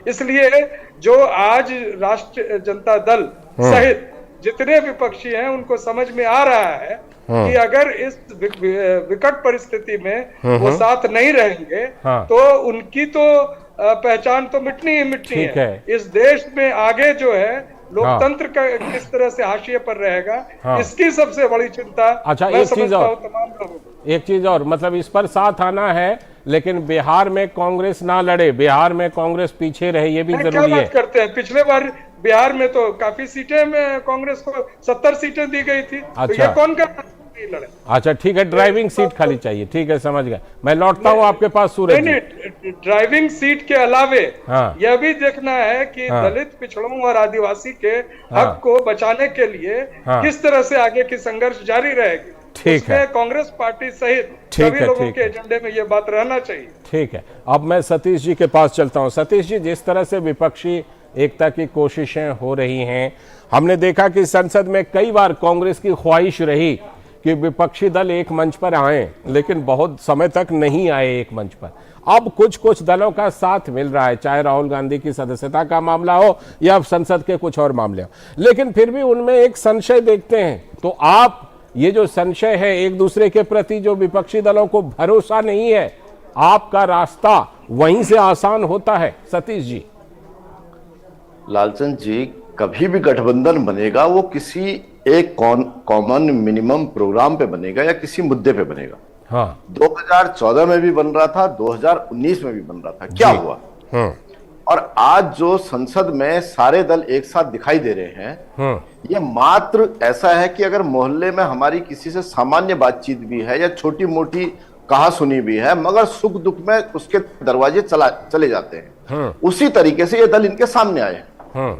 इसलिए जो आज राष्ट्रीय जनता दल सहित जितने विपक्षी हैं उनको समझ में आ रहा है कि अगर इस विकट परिस्थिति में वो साथ नहीं रहेंगे तो उनकी तो पहचान तो मिटनी ही मिटनी है। इस देश में आगे जो है लोकतंत्र का किस तरह से हाशिए पर रहेगा, इसकी सबसे बड़ी चिंता। अच्छा, एक चीज और मतलब इस पर साथ आना है, लेकिन बिहार में कांग्रेस ना लड़े, बिहार में कांग्रेस पीछे रहे, ये भी जरूरी है। क्या बात करते हैं, पिछले बार बिहार में तो काफी सीटें में कांग्रेस को 70 सीटें दी गई थी। अच्छा, तो ये कौन कर लड़े? अच्छा ठीक है, ड्राइविंग सीट खाली चाहिए, ठीक है, समझ गए। मैं लौटता हूँ आपके पास सूरज। नहीं, ड्राइविंग सीट के अलावे यह भी देखना है कि दलित, पिछड़ों और आदिवासी के हक को बचाने के लिए किस तरह से आगे की संघर्ष जारी रहेगी। ठीक है। उसमें कांग्रेस पार्टी सहित ठीक सभी है, लोगों ठीक के है। एजेंडे में ये बात रहना चाहिए। ठीक है, अब मैं सतीश जी के पास चलता हूं। सतीश जी, जिस तरह से विपक्षी एकता की कोशिशें हो रही हैं, हमने देखा कि संसद में कई बार कांग्रेस की ख्वाहिश रही कि विपक्षी दल एक मंच पर आए, लेकिन बहुत समय तक नहीं आए एक मंच पर। अब कुछ कुछ दलों का साथ मिल रहा है, चाहे राहुल गांधी की सदस्यता का मामला हो या संसद के कुछ और मामले हो, लेकिन फिर भी उनमें एक संशय देखते हैं। तो आप ये जो संशय है एक दूसरे के प्रति, जो विपक्षी दलों को भरोसा नहीं है, आपका रास्ता वहीं से आसान होता है। सतीश जी। लालचंद जी, कभी भी गठबंधन बनेगा वो किसी एक कॉमन मिनिमम प्रोग्राम पे बनेगा या किसी मुद्दे पे बनेगा। हाँ 2014 में भी बन रहा था, 2019 में भी बन रहा था। क्या हुआ? और आज जो संसद में सारे दल एक साथ दिखाई दे रहे हैं, ये मात्र ऐसा है कि अगर मोहल्ले में हमारी किसी से सामान्य बातचीत भी है या छोटी मोटी कहा सुनी भी है, मगर सुख दुख में उसके दरवाजे चले जाते हैं, उसी तरीके से ये दल इनके सामने आए हैं।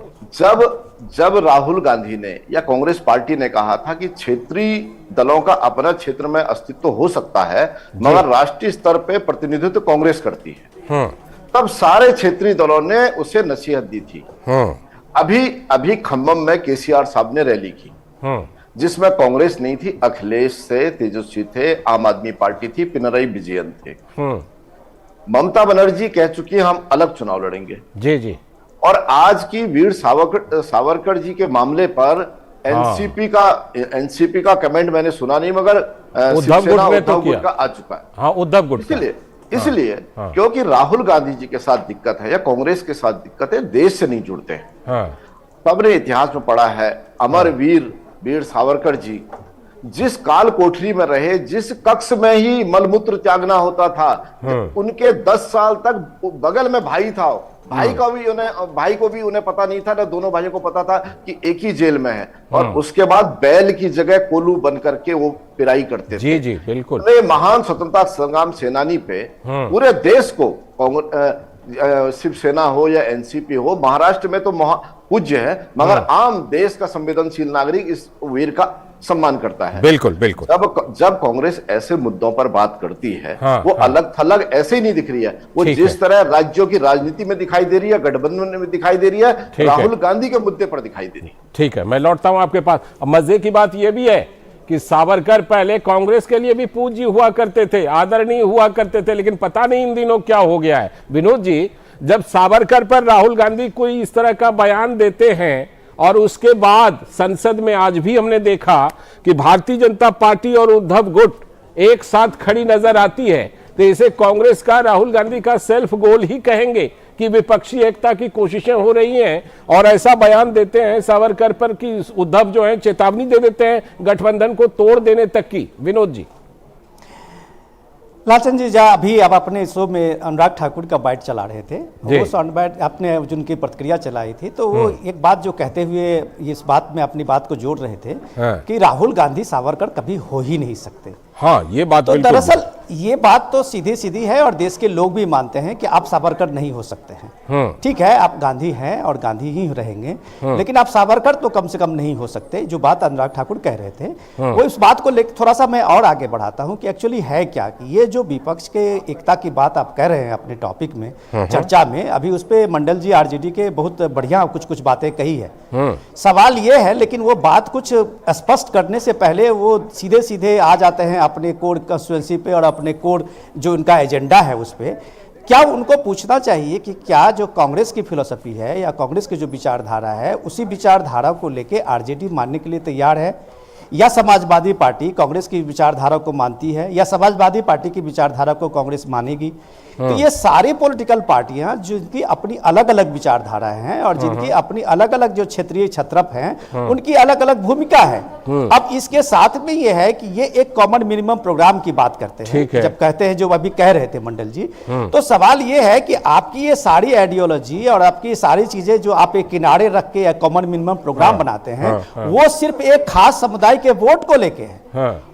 जब राहुल गांधी ने या कांग्रेस पार्टी ने कहा था कि क्षेत्रीय दलों का अपना क्षेत्र में अस्तित्व हो सकता है, मगर राष्ट्रीय स्तर पे प्रतिनिधित्व कांग्रेस करती है, तब सारे क्षेत्रीय दलों ने उसे नसीहत दी थी। अभी खम्मम में केसीआर साहब ने रैली की, जिसमें कांग्रेस नहीं थी, अखिलेश थे, तेजस्वी थे, आम आदमी पार्टी थी, पिनराई विजयन थे। ममता बनर्जी कह चुकी है हम अलग चुनाव लड़ेंगे। जी जी। और आज की वीर सावरकर जी के मामले पर एनसीपी का कमेंट मैंने सुना नहीं, मगर उद्धव गुट का आ चुका है। हाँ, उद्धव गुट। इसलिए क्योंकि राहुल गांधी जी के साथ दिक्कत है या कांग्रेस के साथ दिक्कत है, देश से नहीं जुड़ते हैं। सबने इतिहास में पढ़ा है, अमर वीर सावरकर जी जिस काल कोठरी में रहे, जिस कक्ष में ही मलमूत्र त्यागना होता था, उनके 10 साल तक बगल में भाई था। भाई को भी उन्हें पता नहीं था, ना दोनों भाइयों को पता था कि एक ही जेल में है। और उसके बाद बैल की जगह कोल्हू बन करके वो पिराई करते थे। जी जी, बिल्कुल। महान स्वतंत्रता संग्राम सेनानी पे पूरे देश को, शिवसेना हो या एनसीपी हो, महाराष्ट्र में तो पूज्य है, मगर आम देश का संवेदनशील नागरिक इस वीर का सम्मान करता है। बिल्कुल बिल्कुल। जब कांग्रेस ऐसे मुद्दों पर बात करती है, वो अलग थलग ऐसे ही नहीं दिख रही है, वो जिस तरह राज्यों की राजनीति में दिखाई दे रही है, गठबंधन में दिखाई दे रही है, राहुल गांधी के मुद्दे पर दिखाई दे रही है। ठीक है, मैं लौटता हूं आपके पास। अब मजे की बात यह भी है कि सावरकर पहले कांग्रेस के लिए भी पूज्य हुआ करते थे, आदरणीय हुआ करते थे, लेकिन पता नहीं इन दिनों क्या हो गया है। विनोद जी, जब सावरकर पर राहुल गांधी कोई इस तरह का बयान देते हैं और उसके बाद संसद में आज भी हमने देखा कि भारतीय जनता पार्टी और उद्धव गुट एक साथ खड़ी नजर आती है, तो इसे कांग्रेस का, राहुल गांधी का सेल्फ गोल ही कहेंगे कि विपक्षी एकता की कोशिशें हो रही हैं, और ऐसा बयान देते हैं सावरकर पर कि उद्धव जो है चेतावनी दे देते हैं गठबंधन को तोड़ देने तक की। विनोद जी। लालचंद जी, जहाँ अभी आप अपने शो में अनुराग ठाकुर का बाइट चला रहे थे, वो साउंड बाइट आपने जिनकी प्रतिक्रिया चलाई थी, तो वो एक बात जो कहते हुए इस बात में अपनी बात को जोड़ रहे थे कि राहुल गांधी सावरकर कभी हो ही नहीं सकते। हाँ, ये बात तो दरअसल ये बात तो सीधी सीधी है और देश के लोग भी मानते हैं कि आप सावरकर नहीं हो सकते हैं। ठीक है, आप गांधी हैं और गांधी ही रहेंगे, लेकिन आप सावरकर तो कम से कम नहीं हो सकते। जो बात अनुराग ठाकुर कह रहे थे, वो इस बात को लेकर थोड़ा सा मैं और आगे बढ़ाता हूं कि एक्चुअली है क्या कि ये जो विपक्ष के एकता की बात आप कह रहे हैं अपने टॉपिक में, चर्चा में, अभी उस पर मंडल जी आरजेडी के बहुत बढ़िया कुछ बातें कही है। सवाल ये है, लेकिन वो बात कुछ स्पष्ट करने से पहले वो सीधे सीधे आ जाते हैं अपने कोड कंस्टिट्यूएंसी पे और अपने कोड जो उनका एजेंडा है उस पे। क्या उनको पूछना चाहिए कि क्या जो कांग्रेस की फिलॉसफी है या कांग्रेस की जो विचारधारा है, उसी विचारधारा को लेके आरजेडी मानने के लिए तैयार है, या समाजवादी पार्टी कांग्रेस की विचारधारा को मानती है, या समाजवादी पार्टी की विचारधारा को कांग्रेस मानेगी? तो ये सारी पॉलिटिकल पार्टियां जिनकी अपनी अलग अलग विचारधाराएं हैं और जिनकी अपनी अलग अलग जो क्षेत्रीय छत्रप हैं, उनकी अलग अलग भूमिका है। अब इसके साथ में ये है कि ये एक कॉमन मिनिमम प्रोग्राम की बात करते हैं। जब कहते हैं, जो अभी कह रहे थे मंडल जी, तो सवाल ये है कि आपकी ये सारी आइडियोलॉजी और आपकी सारी चीजें जो आप एक किनारे रख के कॉमन मिनिमम प्रोग्राम बनाते हैं, वो सिर्फ एक खास समुदाय के वोट को लेके है।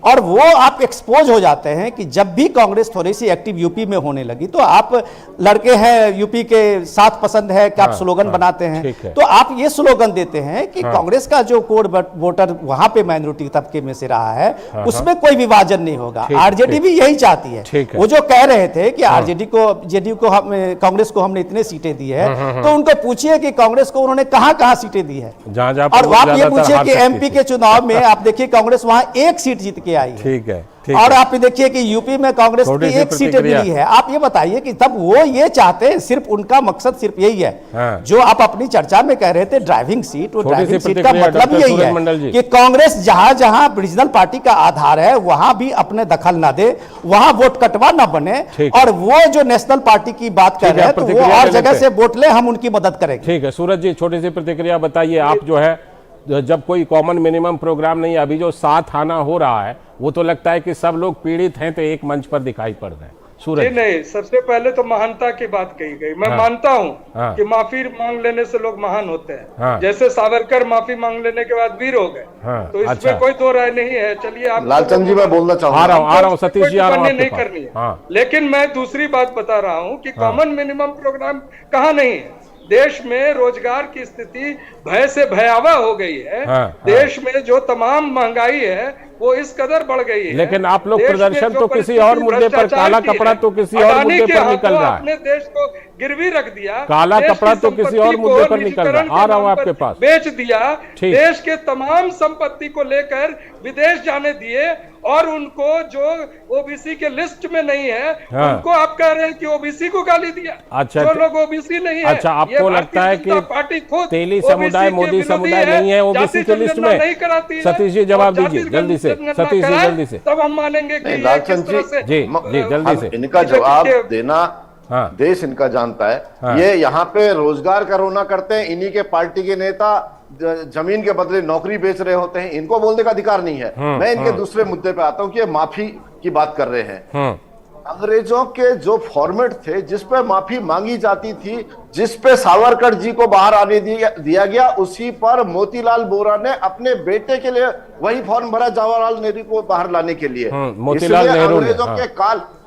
और वो आप एक्सपोज हो जाते हैं कि जब भी कांग्रेस थोड़ी सी एक्टिव यूपी में होने लगी तो आप लड़के हैं यूपी के साथ पसंद है कि आप स्लोगन बनाते हैं, तो आप ये स्लोगन देते हैं कि कांग्रेस का जो कोड वोटर वहां पे माइनॉरिटी तबके में से रहा है उसमें कोई विभाजन नहीं होगा। आरजेडी भी यही चाहती है। वो जो कह रहे थे कि आरजेडी को जेडीयू को कांग्रेस को हमने इतने सीटें दी है, तो उनको पूछिए कि कांग्रेस को उन्होंने कहां सीटें दी है। और आप ये पूछिए कि एमपी के चुनाव में आप देखिए कांग्रेस वहां एक सीट जीत के आई है। ठीक है। और आप देखिए कि यूपी में कांग्रेस की एक सीट मिली है। आप ये बताइए कि तब वो ये चाहते हैं, सिर्फ उनका मकसद सिर्फ यही है जो आप अपनी चर्चा में कह रहे थे ड्राइविंग सीट, वो ड्राइविंग सीट का मतलब यही है कि कांग्रेस जहां जहां रीजनल पार्टी का आधार है वहां भी अपने दखल ना दे, वहां वोट कटवा ना बने, और वो जो नेशनल पार्टी की बात कर रहे हैं तो वो और जगह से वोट ले, हम उनकी मदद करेंगे। ठीक है सूरज जी, छोटी सी प्रतिक्रिया बताइए आप। जो है जब कोई कॉमन मिनिमम प्रोग्राम नहीं, अभी जो साथ आना हो रहा है वो तो लगता है कि सब लोग पीड़ित हैं तो एक मंच पर दिखाई पड़ रहे हैं। सूरज नहीं, सबसे पहले तो महानता की बात कही गई। मैं मानता हूं कि माफी मांग लेने से लोग महान होते हैं। जैसे सावरकर माफी मांग लेने के बाद वीर हो गए, तो इसमें कोई दो राय नहीं है। चलिए आप लालचंद जी मैं बोलना चाहूंगा, आ रहा हूं सतीश जी, नहीं करनी है। लेकिन मैं दूसरी बात बता रहा हूं कि कॉमन मिनिमम प्रोग्राम कहाँ नहीं है। देश में रोजगार की स्थिति भय से भयावह हो गई है। देश में जो तमाम महंगाई है वो इस कदर बढ़ गई है। लेकिन आप लोग प्रदर्शन तो किसी और मुद्दे पर, काला कपड़ा तो किसी और मुद्दे पर निकल रहा है। अपने देश को गिरवी रख दिया, काला कपड़ा तो किसी और मुद्दे पर निकल रहा है। आ रहा हूं आपके पास। बेच दिया, देश के तमाम संपत्ति को लेकर विदेश जाने दिए, और उनको जो ओबीसी के लिस्ट में नहीं है उनको आप कह रहे हैं कि ओबीसी को गाली दिया। अच्छा, जो लोग ओबीसी नहीं है, अच्छा आपको लगता है कि पार्टी खुद तेली समुदाय, मोदी समुदाय नहीं है ओबीसी के लिस्ट में? सतीश जी जवाब दीजिए जल्दी से, सतीश जी जल्दी से, तब हम मानेंगे कि लालचंद जी जल्दी से इनका जवाब देना देश इनका जानता है। ये यहाँ पे रोजगार का रोना करते हैं, इन्हीं के पार्टी के नेता जमीन के बदले नौकरी बेच रहे होते हैं, इनको बोलने का अधिकार नहीं है। मैं इनके दूसरे मुद्दे पे आता हूँ कि ये माफी की बात कर रहे हैं। अंग्रेजों के जो फॉर्मेट थे जिस पे माफी मांगी जाती थी, जिस पे सावरकर जी को बाहर आने दिया गया, उसी पर मोतीलाल वोरा ने अपने बेटे के लिए वही फॉर्म भरा जवाहरलाल नेहरू को बाहर लाने के लिए। मोतीलाल नेहरू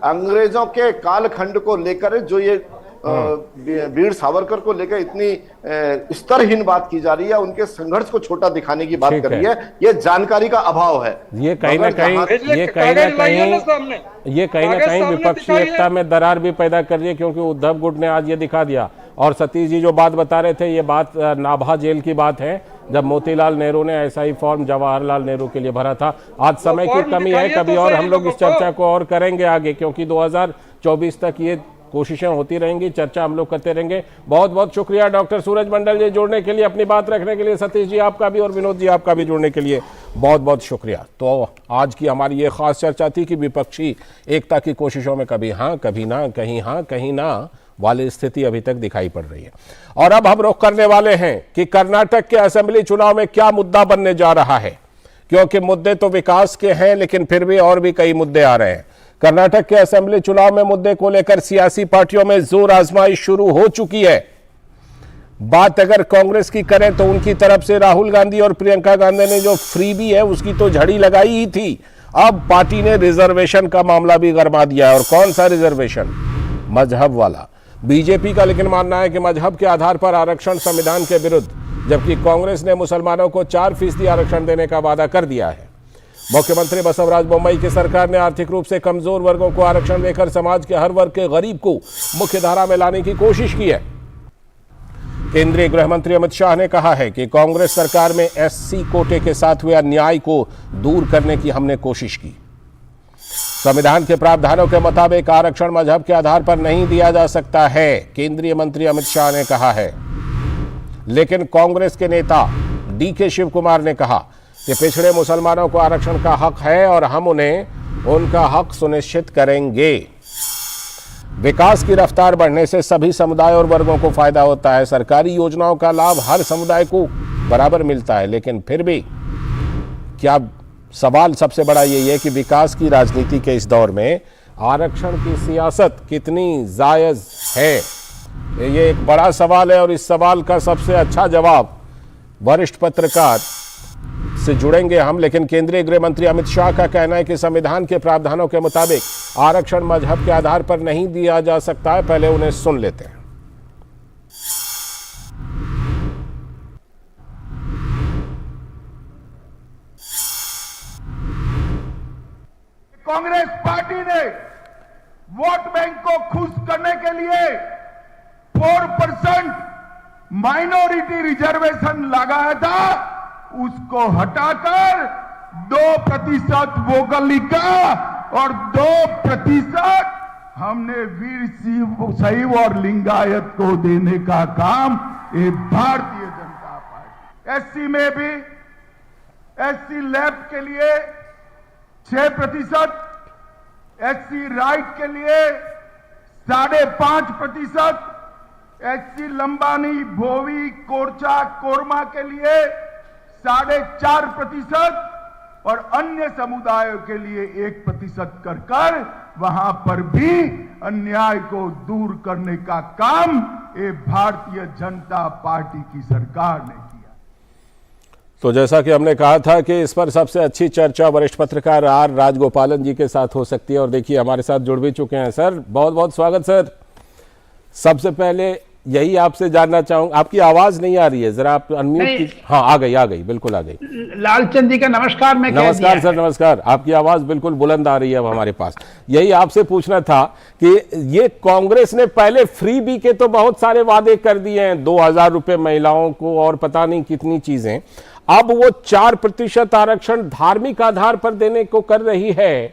अंग्रेजों के कालखंड को लेकर जो ये वीर सावरकर को लेकर इतनी स्तरहीन बात की जा रही है, उनके संघर्ष को छोटा दिखाने की बात कर रही है, ये जानकारी का अभाव है। ये कहीं ना कहीं विपक्षी एकता में दरार भी पैदा कर रही है, क्योंकि उद्धव गुट ने आज ये दिखा दिया। और सतीश जी जो बात बता रहे थे, ये बात नाभा जेल की बात है, जब मोतीलाल नेहरू ने ऐसा ही फॉर्म जवाहरलाल नेहरू के लिए भरा था। आज समय की कमी है, कभी और हम लोग इस चर्चा को और करेंगे आगे, क्योंकि 2024 तक ये कोशिशें होती रहेंगी, चर्चा हम लोग करते रहेंगे। बहुत बहुत शुक्रिया डॉक्टर सूरज मंडल जी जुड़ने के लिए, अपनी बात रखने के लिए। सतीश जी आपका भी और विनोद जी आपका भी जुड़ने के लिए बहुत बहुत शुक्रिया। तो आज की हमारी ये खास चर्चा थी कि विपक्षी एकता की कोशिशों में कभी हाँ कभी ना, कहीं हाँ कहीं ना वाली स्थिति अभी तक दिखाई पड़ रही है। और अब हम रुख करने वाले हैं कि कर्नाटक के असेंबली चुनाव में क्या मुद्दा बनने जा रहा है, क्योंकि मुद्दे तो विकास के हैं लेकिन फिर भी और भी कई मुद्दे आ रहे हैं। कर्नाटक के असेंबली चुनाव में मुद्दे को लेकर सियासी पार्टियों में जोर आजमाइश शुरू हो चुकी है। बात अगर कांग्रेस की करें तो उनकी तरफ से राहुल गांधी और प्रियंका गांधी ने जो फ्रीबी है उसकी तो झड़ी लगाई ही थी। अब पार्टी ने रिजर्वेशन का मामला भी गरमा दिया है। और कौन सा रिजर्वेशन? मजहब वाला। बीजेपी का लेकिन मानना है कि मजहब के आधार पर आरक्षण संविधान के विरुद्ध, जबकि कांग्रेस ने मुसलमानों को 4% आरक्षण देने का वादा कर दिया है। मुख्यमंत्री बसवराज बोम्मई की सरकार ने आर्थिक रूप से कमजोर वर्गों को आरक्षण देकर समाज के हर वर्ग के गरीब को मुख्य धारा में लाने की कोशिश की है। केंद्रीय गृह मंत्री अमित शाह ने कहा है कि कांग्रेस सरकार में एससी कोटे के साथ हुए अन्याय को दूर करने की हमने कोशिश की। संविधान के प्रावधानों के मुताबिक आरक्षण मजहब के आधार पर नहीं दिया जा सकता है, केंद्रीय मंत्री अमित शाह ने कहा है। लेकिन कांग्रेस के नेता डीके शिव कुमार ने कहा कि पिछड़े मुसलमानों को आरक्षण का हक है और हम उन्हें उनका हक सुनिश्चित करेंगे। विकास की रफ्तार बढ़ने से सभी समुदाय और वर्गों को फायदा होता है। सरकारी योजनाओं का लाभ हर समुदाय को बराबर मिलता है, लेकिन फिर भी क्या सवाल सबसे बड़ा यही है कि विकास की राजनीति के इस दौर में आरक्षण की सियासत कितनी जायज है? ये एक बड़ा सवाल है और इस सवाल का सबसे अच्छा जवाब वरिष्ठ पत्रकार से जुड़ेंगे हम, लेकिन केंद्रीय गृह मंत्री अमित शाह का कहना है कि संविधान के प्रावधानों के मुताबिक आरक्षण मजहब के आधार पर नहीं दिया जा सकता है। पहले उन्हें सुन लेते हैं। कांग्रेस पार्टी ने वोट बैंक को खुश करने के लिए 4% माइनॉरिटी रिजर्वेशन लगाया था, उसको हटाकर 2% वोकली का और 2% हमने वीर शैव और लिंगायत को देने का काम ये भारतीय जनता पार्टी। एससी में भी एससी लेफ्ट के लिए 6%, एससी राइट के लिए 5.5%, एससी लंबानी भोवी कोरचा कोरमा के लिए 4.5% और अन्य समुदायों के लिए 1% कर वहां पर भी अन्याय को दूर करने का काम ये भारतीय जनता पार्टी की सरकार ने किया। तो जैसा कि हमने कहा था कि इस पर सबसे अच्छी चर्चा वरिष्ठ पत्रकार आर राजगोपालन जी के साथ हो सकती है और देखिए हमारे साथ जुड़ भी चुके हैं। सर बहुत बहुत स्वागत। सर सबसे पहले यही आपसे जानना चाहूंगा, आपकी आवाज नहीं आ रही है, जरा आप अनम्यूट। हाँ आ गई बिल्कुल आ गई। लालचंद जी का नमस्कार। मैं नमस्कार सर, नमस्कार। आपकी आवाज बिल्कुल बुलंद आ रही है अब हमारे पास। यही आपसे पूछना था कि ये कांग्रेस ने पहले फ्री बी के तो बहुत सारे वादे कर दिए हैं, 2000 रुपए महिलाओं को और पता नहीं कितनी चीजें, अब वो 4% आरक्षण धार्मिक आधार पर देने को कर रही है।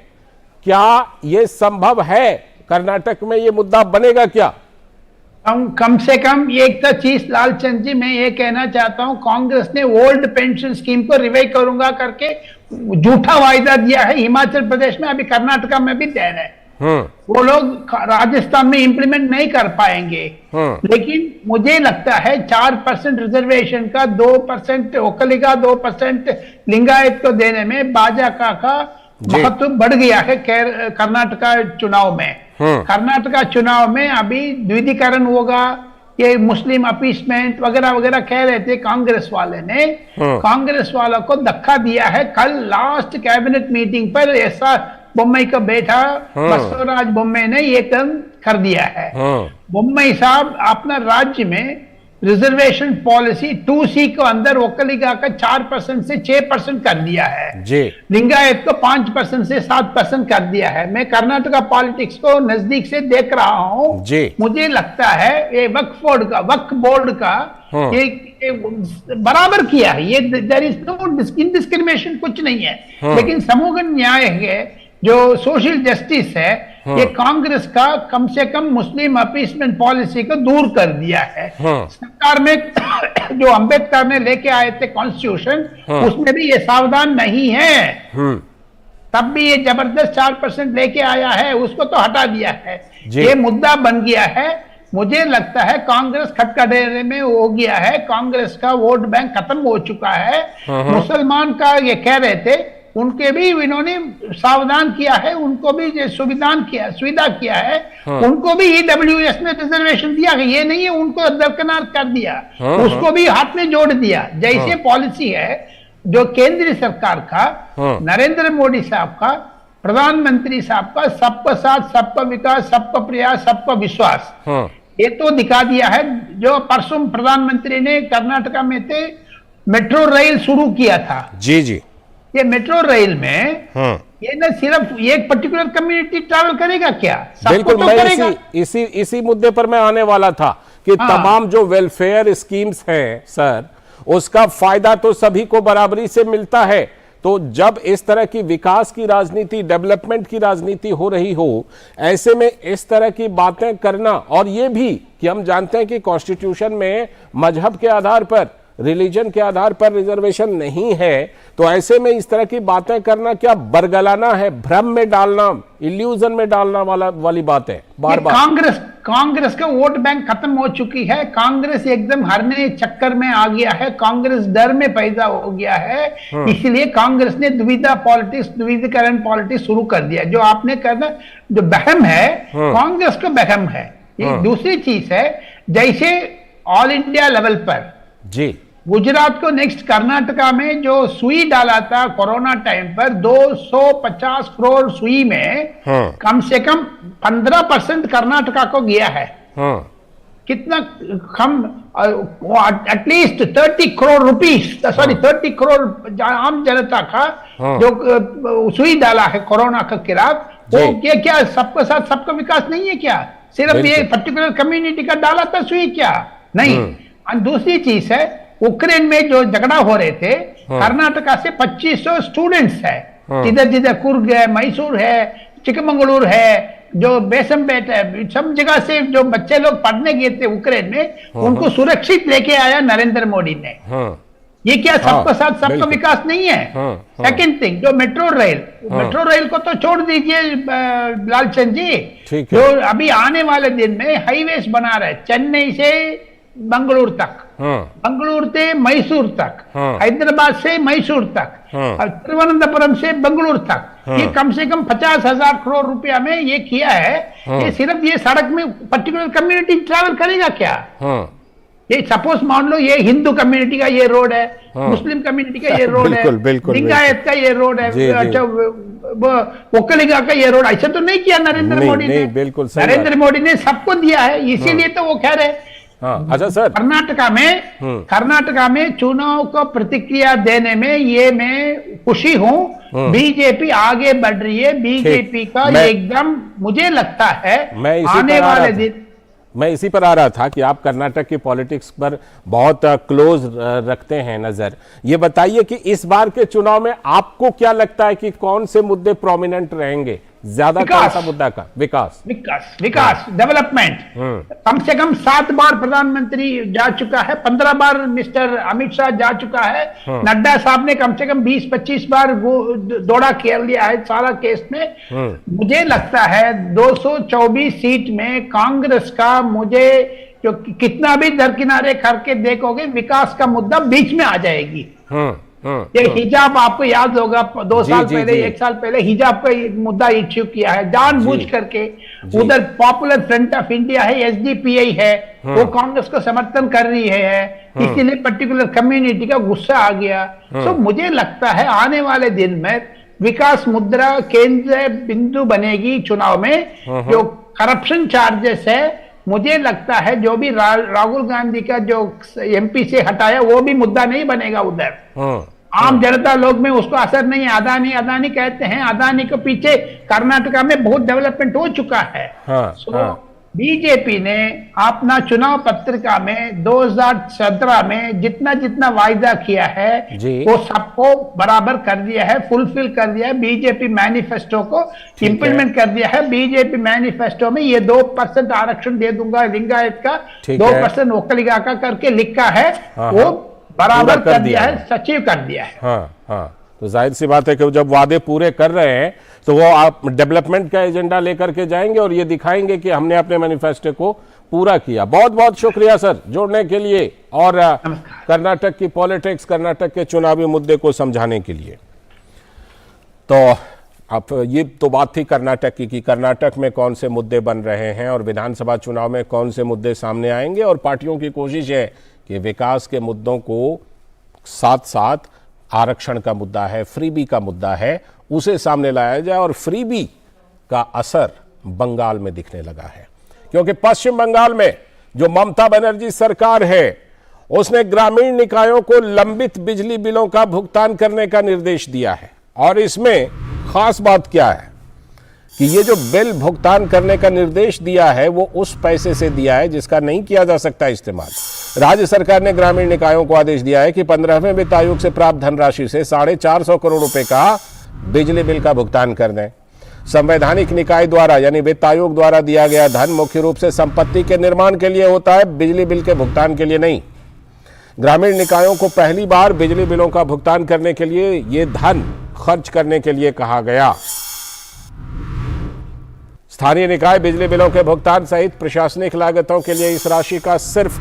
क्या ये संभव है? कर्नाटक में ये मुद्दा बनेगा क्या? कम से कम एक तो चीज लालचंद जी मैं ये कहना चाहता हूं, कांग्रेस ने ओल्ड पेंशन स्कीम को रिवाइव करूंगा करके झूठा वायदा दिया है। हिमाचल प्रदेश में, अभी कर्नाटका में भी दे रहे हैं। वो लोग राजस्थान में इंप्लीमेंट नहीं कर पाएंगे। लेकिन मुझे लगता है 4% रिजर्वेशन का, 2% ओकली का, 2% लिंगायत को देने में भाजपा का महत्व बढ़ गया है। कर्नाटका चुनाव में, कर्नाटका चुनाव में अभी द्विधीकरण होगा, ये मुस्लिम अपीसमेंट वगैरह वगैरह कह रहे थे कांग्रेस वाले ने। कांग्रेस वालों को धक्का दिया है। कल लास्ट कैबिनेट मीटिंग पर ऐसा बोम्मई का बेटा बसवराज बोम्मई ने ये काम कर दिया है। बोम्मई साहब अपना राज्य में रिजर्वेशन पॉलिसी 2C को अंदर वकलिका का 4% से 6% कर दिया है जी। लिंगायत को 5% से 7% कर दिया है। मैं कर्नाटका पॉलिटिक्स को नजदीक से देख रहा हूं जी। मुझे लगता है ये वक्फ बोर्ड का ये बराबर किया है। ये देयर इज नो इनडिस्क्रिमिनेशन, कुछ नहीं है। लेकिन समूह न्याय है, जो सोशल जस्टिस है, ये कांग्रेस का कम से कम मुस्लिम अपीसमेंट पॉलिसी को दूर कर दिया है। सरकार में जो अंबेडकर ने लेके आए थे कॉन्स्टिट्यूशन, उसमें भी ये सावधान नहीं है। तब भी ये जबरदस्त 4% लेके आया है, उसको तो हटा दिया है। ये मुद्दा बन गया है। मुझे लगता है कांग्रेस खटखटेरे में हो गया है। कांग्रेस का वोट बैंक खत्म हो चुका है। मुसलमान का ये कह रहे थे, उनके भी इन्होंने सावधान किया है, उनको भी सुविधा किया है। उनको भी EWS में रिजर्वेशन दिया है, ये नहीं है उनको दरकिनार कर दिया, उसको भी हाथ में जोड़ दिया। जैसे पॉलिसी है जो केंद्रीय सरकार का, नरेंद्र मोदी साहब का, प्रधानमंत्री साहब का, सबका साथ, सबका विकास, सबका प्रयास, सबका विश्वास, ये तो दिखा दिया है। जो परसों प्रधानमंत्री ने कर्नाटका में थे मेट्रो रेल शुरू किया था जी जी। ये मेट्रो रेल में ये न सिर्फ एक पर्टिकुलर कम्युनिटी ट्रैवल करेगा क्या? बिल्कुल, तो मैं इसी मुद्दे पर मैं आने वाला था कि तमाम जो वेलफेयर स्कीम्स हैं सर, उसका फायदा तो सभी को बराबरी से मिलता है। तो जब इस तरह की विकास की राजनीति, डेवलपमेंट की राजनीति हो रही हो, ऐसे में इस तरह की बातें करना, और ये भी कि हम जानते हैं कि कॉन्स्टिट्यूशन में मजहब के आधार पर, रिलीजन के आधार पर रिजर्वेशन नहीं है, तो ऐसे में इस तरह की बातें करना क्या बरगलाना है, भ्रम में डालना, इल्यूजन में डालना वाली बात है। बार बार कांग्रेस का वोट बैंक खत्म हो चुकी है। कांग्रेस एकदम हरने चक्कर में आ गया है। कांग्रेस डर में पैदा हो गया है। इसलिए कांग्रेस ने द्विधीकरण पॉलिटिक्स शुरू कर दिया। जो आपने कहना, जो बहम है, कांग्रेस का बहम है। ये दूसरी चीज है, जैसे ऑल इंडिया लेवल पर जी गुजरात को नेक्स्ट कर्नाटका में जो सुई डाला था कोरोना टाइम पर 250 करोड़ सुई में कम से कम 15% कर्नाटका को गया है। कितना कम, at least 30 crore rupees, sorry 30 crore आम जनता का जो सुई डाला है कोरोना के खिलाफ, वो ये क्या सबके साथ सबका विकास नहीं है क्या? सिर्फ ये पर्टिकुलर कम्युनिटी का डाला था सुई क्या? नहीं। और दूसरी चीज है, यूक्रेन में जो झगड़ा हो रहे थे, कर्नाटका से 2500 स्टूडेंट्स है, इधर जिधर कुर्ग है, मैसूर है, चिकमंगलुरु है, जो बेसमपेट है, सब जगह से जो बच्चे लोग पढ़ने गए थे यूक्रेन में, उनको सुरक्षित लेके आया नरेंद्र मोदी ने। ये क्या सबका साथ सबका विकास नहीं है? सेकंड थिंग, जो मेट्रो रेल को तो छोड़ दीजिए लालचंद जी, जो अभी आने वाले दिन में हाईवेज बना रहे, चेन्नई से बंगलुरु तक, बंगलुरु से मैसूर तक, हैदराबाद से मैसूर तक, और तिरुवनंतपुरम से बंगलुरु तक, ये कम से कम 50,000 करोड़ रुपया में ये किया है। ये सिर्फ ये सड़क में पर्टिकुलर कम्युनिटी ट्रैवल करेगा क्या? ये सपोज मान लो ये हिंदू कम्युनिटी का ये रोड है, मुस्लिम कम्युनिटी का ये रोड है, लिंगायत का ये रोड है, अच्छा वोकलिगा का ये रोड, ऐसा तो नहीं किया नरेंद्र मोदी ने। नरेंद्र मोदी ने सबको दिया है, इसीलिए तो वो कह रहे। अच्छा सर, कर्नाटका में चुनाव को प्रतिक्रिया देने में ये मैं खुशी हूँ। बीजेपी आगे बढ़ रही है, बीजेपी का एकदम मुझे लगता है आने वाले दिन। मैं इसी पर आ रहा था कि आप कर्नाटक की पॉलिटिक्स पर बहुत क्लोज रखते हैं नजर। ये बताइए कि इस बार के चुनाव में आपको क्या लगता है कि कौन से मुद्दे प्रोमिनेंट रहेंगे ज्यादा? कौन सा मुद्दा का? विकास, डेवलपमेंट। कम से कम 7 बार प्रधानमंत्री जा चुका है, 15 बार मिस्टर अमित शाह जा चुका है, नड्डा साहब ने कम से कम 20-25 बार दौड़ा कर लिया है सारा केस में। मुझे लगता है 224 सीट में कांग्रेस का, मुझे जो कितना भी दरकिनारे करके देखोगे, विकास का मुद्दा बीच में आ जाएगी। ये हिजाब आपको याद होगा 2 साल पहले, 1 साल पहले हिजाब का मुद्दा इश्यू किया है जानबूझ करके। उधर पॉपुलर फ्रंट ऑफ इंडिया है, एसडीपीआई है, वो कांग्रेस को समर्थन कर रही है, इसीलिए पर्टिकुलर कम्युनिटी का गुस्सा आ गया। तो मुझे लगता है आने वाले दिन में विकास मुद्दा केंद्र बिंदु बनेगी चुनाव में। जो करप्शन चार्जेस है, मुझे लगता है जो भी राहुल गांधी का जो एमपी से हटाया, वो भी मुद्दा नहीं बनेगा उधर। आम जनता लोग में उसको असर नहीं है। अदानी कहते हैं, अदानी के पीछे कर्नाटका में बहुत डेवलपमेंट हो चुका है। बीजेपी ने अपना चुनाव पत्रिका में 2017 में जितना वायदा किया है, वो सबको बराबर कर दिया है, फुलफिल कर दिया है। बीजेपी मैनिफेस्टो को इंप्लीमेंट कर दिया है। बीजेपी मैनिफेस्टो में ये 2% आरक्षण दे दूंगा लिंगायत का, 2% वोकलिगा का करके लिखा है, वो बराबर कर दिया है, सचिव कर दिया है। तो जाहिर सी बात है कि जब वादे पूरे कर रहे हैं तो वो आप डेवलपमेंट का एजेंडा लेकर के जाएंगे और ये दिखाएंगे कि हमने अपने मैनिफेस्टो को पूरा किया। बहुत बहुत शुक्रिया सर जुड़ने के लिए और कर्नाटक की पॉलिटिक्स, कर्नाटक के चुनावी मुद्दे को समझाने के लिए। तो अब ये तो बात थी कर्नाटक की कि कर्नाटक में कौन से मुद्दे बन रहे हैं और विधानसभा चुनाव में कौन से मुद्दे सामने आएंगे, और पार्टियों की कोशिश है कि विकास के मुद्दों को साथ साथ आरक्षण का मुद्दा है, फ्रीबी का मुद्दा है, उसे सामने लाया जाए। और फ्रीबी का असर बंगाल में दिखने लगा है, क्योंकि पश्चिम बंगाल में जो ममता बनर्जी सरकार है, उसने ग्रामीण निकायों को लंबित बिजली बिलों का भुगतान करने का निर्देश दिया है। और इसमें खास बात क्या है कि ये जो बिल भुगतान करने का निर्देश दिया है, वो उस पैसे से दिया है जिसका नहीं किया जा सकता इस्तेमाल। राज्य सरकार ने ग्रामीण निकायों को आदेश दिया है कि 15वें वित्त आयोग से प्राप्त धनराशि से 450 करोड़ रुपए का बिजली बिल का भुगतान कर दें। संवैधानिक निकाय द्वारा यानी वित्त आयोग द्वारा दिया गया धन मुख्य रूप से संपत्ति के निर्माण के लिए होता है, बिजली बिल के भुगतान के लिए नहीं। ग्रामीण निकायों को पहली बार बिजली बिलों का भुगतान करने के लिए ये धन खर्च करने के लिए कहा गया। स्थानीय निकाय बिजली बिलों के भुगतान सहित प्रशासनिक लागतों के लिए इस राशि का सिर्फ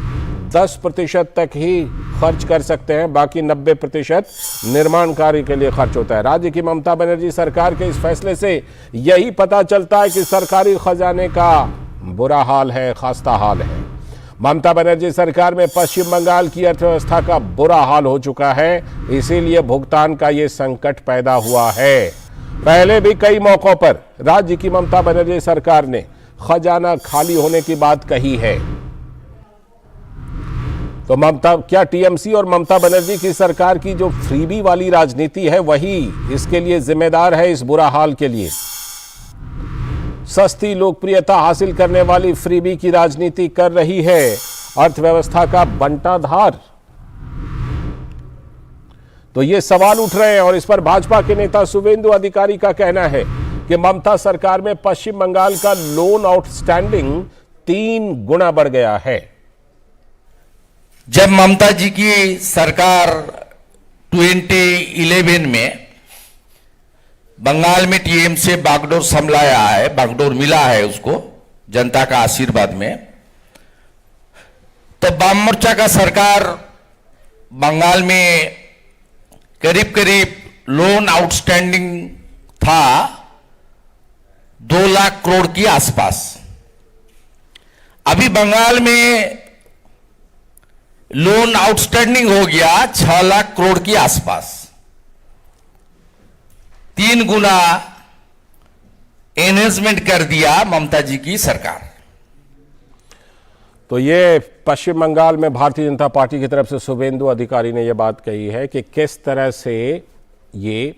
10% तक ही खर्च कर सकते हैं, बाकी 90% निर्माण कार्य के लिए खर्च होता है। राज्य की ममता बनर्जी सरकार के इस फैसले से यही पता चलता है कि सरकारी खजाने का बुरा हाल है, खस्ता हाल है। ममता बनर्जी सरकार में पश्चिम बंगाल की अर्थव्यवस्था का बुरा हाल हो चुका है, इसीलिए भुगतान का ये संकट पैदा हुआ है। पहले भी कई मौकों पर राज्य की ममता बनर्जी सरकार ने खजाना खाली होने की बात कही है। तो क्या टीएमसी और ममता बनर्जी की सरकार की जो फ्रीबी वाली राजनीति है वही इसके लिए जिम्मेदार है, इस बुरा हाल के लिए? सस्ती लोकप्रियता हासिल करने वाली फ्रीबी की राजनीति कर रही है अर्थव्यवस्था का बंटाधार। तो ये सवाल उठ रहे हैं और इस पर भाजपा के नेता शुभेंदु अधिकारी का कहना है कि ममता सरकार में पश्चिम बंगाल का लोन आउटस्टैंडिंग 3 गुना बढ़ गया है। जब ममता जी की सरकार 2011 में बंगाल में टीएम से बागडोर संभलाया है, बागडोर मिला है उसको जनता का आशीर्वाद में, तो वाम मोर्चा का सरकार बंगाल में करीब करीब लोन आउटस्टैंडिंग था 2 लाख करोड़ के आसपास। अभी बंगाल में लोन आउटस्टैंडिंग हो गया 6 लाख करोड़ के आसपास। 3 गुना एनहेंसमेंट कर दिया ममता जी की सरकार। तो ये पश्चिम बंगाल में भारतीय जनता पार्टी की तरफ से शुभेंदु अधिकारी ने यह बात कही है कि किस तरह से ये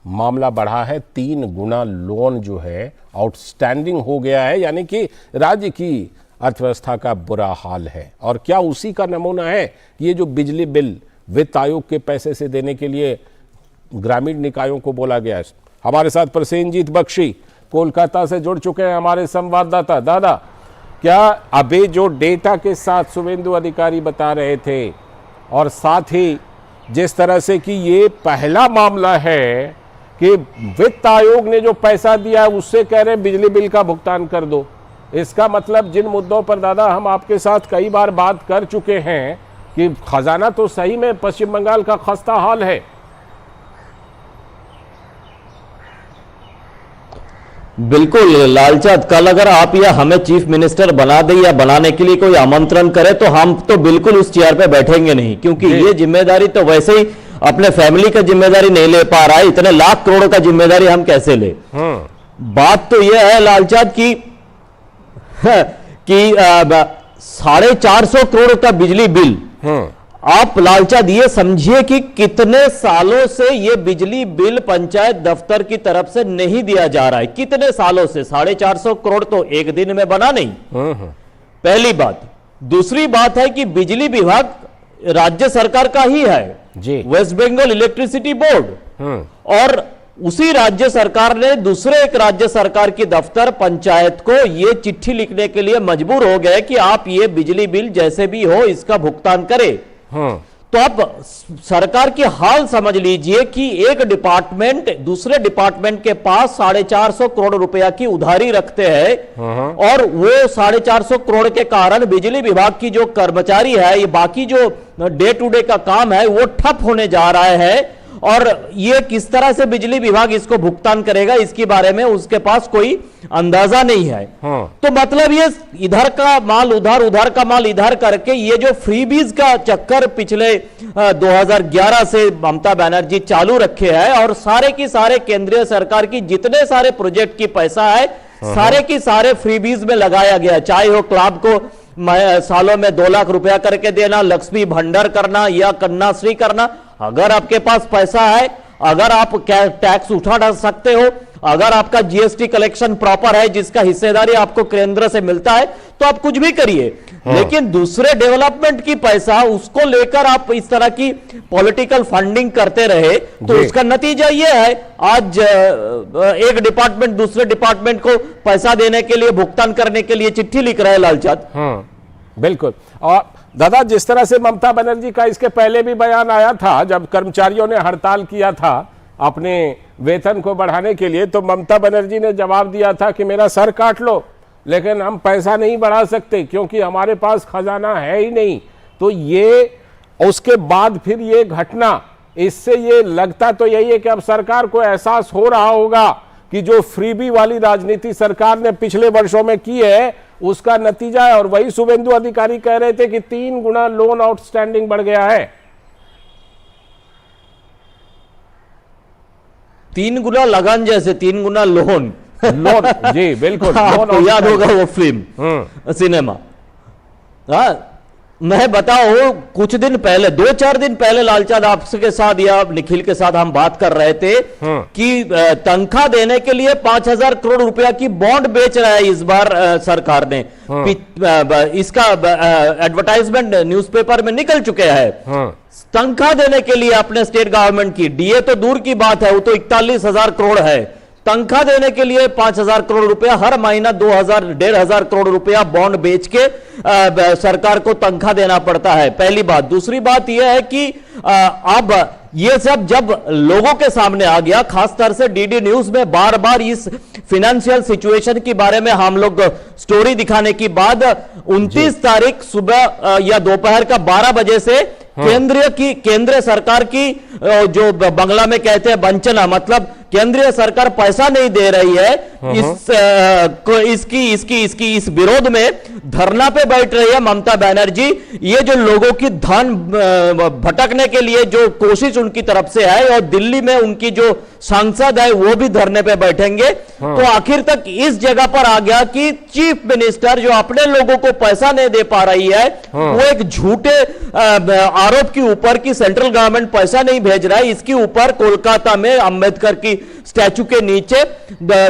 मामला बढ़ा है। 3 गुना लोन जो है आउटस्टैंडिंग हो गया है, यानी कि राज्य की अर्थव्यवस्था का बुरा हाल है। और क्या उसी का नमूना है ये जो बिजली बिल वित्त आयोग के पैसे से देने के लिए ग्रामीण निकायों को बोला गया है? हमारे साथ प्रसेनजीत बख्शी कोलकाता से जुड़ चुके हैं, हमारे संवाददाता। दादा, क्या अभी जो डेटा के साथ शुभेंदु अधिकारी बता रहे थे और साथ ही जिस तरह से कि ये पहला मामला है कि वित्त आयोग ने जो पैसा दिया है उससे कह रहे हैं बिजली बिल का भुगतान कर दो, इसका मतलब जिन मुद्दों पर दादा हम आपके साथ कई बार बात कर चुके हैं कि खजाना तो सही में पश्चिम बंगाल का खस्ता हाल है। बिल्कुल लालचंद, कल अगर आप या हमें चीफ मिनिस्टर बना दे या बनाने के लिए कोई आमंत्रण करे तो हम तो बिल्कुल उस चेयर पे बैठेंगे नहीं, क्योंकि ये जिम्मेदारी तो वैसे ही अपने फैमिली का जिम्मेदारी नहीं ले पा रहा है, इतने लाख करोड़ का जिम्मेदारी हम कैसे ले। बात तो यह है लालचंद की 450 करोड़ का बिजली बिल, आप लालचंद ये समझिए कि कितने सालों से ये बिजली बिल पंचायत दफ्तर की तरफ से नहीं दिया जा रहा है। कितने सालों से 450 करोड़ तो एक दिन में बना नहीं, पहली बात। दूसरी बात है कि बिजली विभाग राज्य सरकार का ही है जी, वेस्ट बंगाल इलेक्ट्रिसिटी बोर्ड, और उसी राज्य सरकार ने दूसरे एक राज्य सरकार की दफ्तर पंचायत को ये चिट्ठी लिखने के लिए मजबूर हो गए कि आप ये बिजली बिल जैसे भी हो इसका भुगतान करें। तो आप सरकार की हाल समझ लीजिए कि एक डिपार्टमेंट दूसरे डिपार्टमेंट के पास 450 करोड़ रुपया की उधारी रखते हैं और वो 450 करोड़ के कारण बिजली विभाग की जो कर्मचारी है, ये बाकी जो डे टू डे का काम है वो ठप होने जा रहा है। और ये किस तरह से बिजली विभाग इसको भुगतान करेगा इसके बारे में उसके पास कोई अंदाजा नहीं है। तो मतलब ये इधर का माल उधर, उधर का माल इधर करके ये जो फ्रीबीज का चक्कर पिछले 2011 से ममता बनर्जी चालू रखे है और सारे की सारे केंद्रीय सरकार की जितने सारे प्रोजेक्ट की पैसा है सारे की सारे फ्रीबीज में लगाया गया, चाहे वो क्लब को सालों में 2 लाख रुपया करके देना, लक्ष्मी भंडार करना या कन्याश्री करना। अगर आपके पास पैसा है, अगर आप टैक्स उठा सकते हो, अगर आपका जीएसटी कलेक्शन प्रॉपर है जिसका हिस्सेदारी आपको केंद्र से मिलता है तो आप कुछ भी करिए। लेकिन दूसरे डेवलपमेंट की पैसा उसको लेकर आप इस तरह की पॉलिटिकल फंडिंग करते रहे तो उसका नतीजा यह है आज एक डिपार्टमेंट दूसरे डिपार्टमेंट को पैसा देने के लिए, भुगतान करने के लिए चिट्ठी लिख रहे हैं लालचंद। बिल्कुल। और दादा, जिस तरह से ममता बनर्जी का इसके पहले भी बयान आया था जब कर्मचारियों ने हड़ताल किया था अपने वेतन को बढ़ाने के लिए, तो ममता बनर्जी ने जवाब दिया था कि मेरा सर काट लो लेकिन हम पैसा नहीं बढ़ा सकते क्योंकि हमारे पास खजाना है ही नहीं। तो ये उसके बाद फिर ये घटना, इससे ये लगता तो यही है कि अब सरकार को एहसास हो रहा होगा कि जो फ्रीबी वाली राजनीति सरकार ने पिछले वर्षों में की है उसका नतीजा है। और वही शुभेंदु अधिकारी कह रहे थे कि 3 गुना लोन आउटस्टैंडिंग बढ़ गया है। 3 गुना लगान जैसे 3 गुना लोन जी बिल्कुल। आपको याद होगा वो फिल्म सिनेमा। हाँ, मैं बताऊं, कुछ दिन पहले 2-4 दिन पहले लालचंद आपके साथ या निखिल के साथ हम बात कर रहे थे कि तनख्वाह देने के लिए 5,000 करोड़ रुपया की बॉन्ड बेच रहा है इस बार सरकार ने। इसका एडवर्टाइजमेंट न्यूज़पेपर में निकल चुके हैं। तनख्वाह देने के लिए अपने स्टेट गवर्नमेंट की, डीए तो दूर की बात है, वो तो 41,000 करोड़ है। तनख्वाह देने के लिए 5,000 करोड़ रुपया हर महीना 2,000-1,500 करोड़ रुपया बॉन्ड बेच के सरकार को तनख्वाह देना पड़ता है। पहली बात। दूसरी बात यह है कि अब ये सब जब लोगों के सामने आ गया, खासतौर से डीडी न्यूज में बार बार इस फिनेंशियल सिचुएशन के बारे में हम लोग स्टोरी दिखाने के बाद 29 तारीख सुबह या दोपहर का 12 बजे से केंद्रीय सरकार की जो बंगला में कहते हैं वंचना, मतलब केंद्रीय सरकार पैसा नहीं दे रही है, इस विरोध में धरना पे बैठ रही है ममता बनर्जी। ये जो लोगों की धन भटकने के लिए जो कोशिश उनकी तरफ से है, और दिल्ली में उनकी जो सांसद है वो भी धरने पे बैठेंगे। तो आखिर तक इस जगह पर आ गया कि चीफ मिनिस्टर जो अपने लोगों को पैसा नहीं दे पा रही है, वो एक झूठे आरोप के ऊपर कि सेंट्रल गवर्नमेंट पैसा नहीं भेज रहा है, इसके ऊपर कोलकाता में अंबेडकर की स्टैचू के नीचे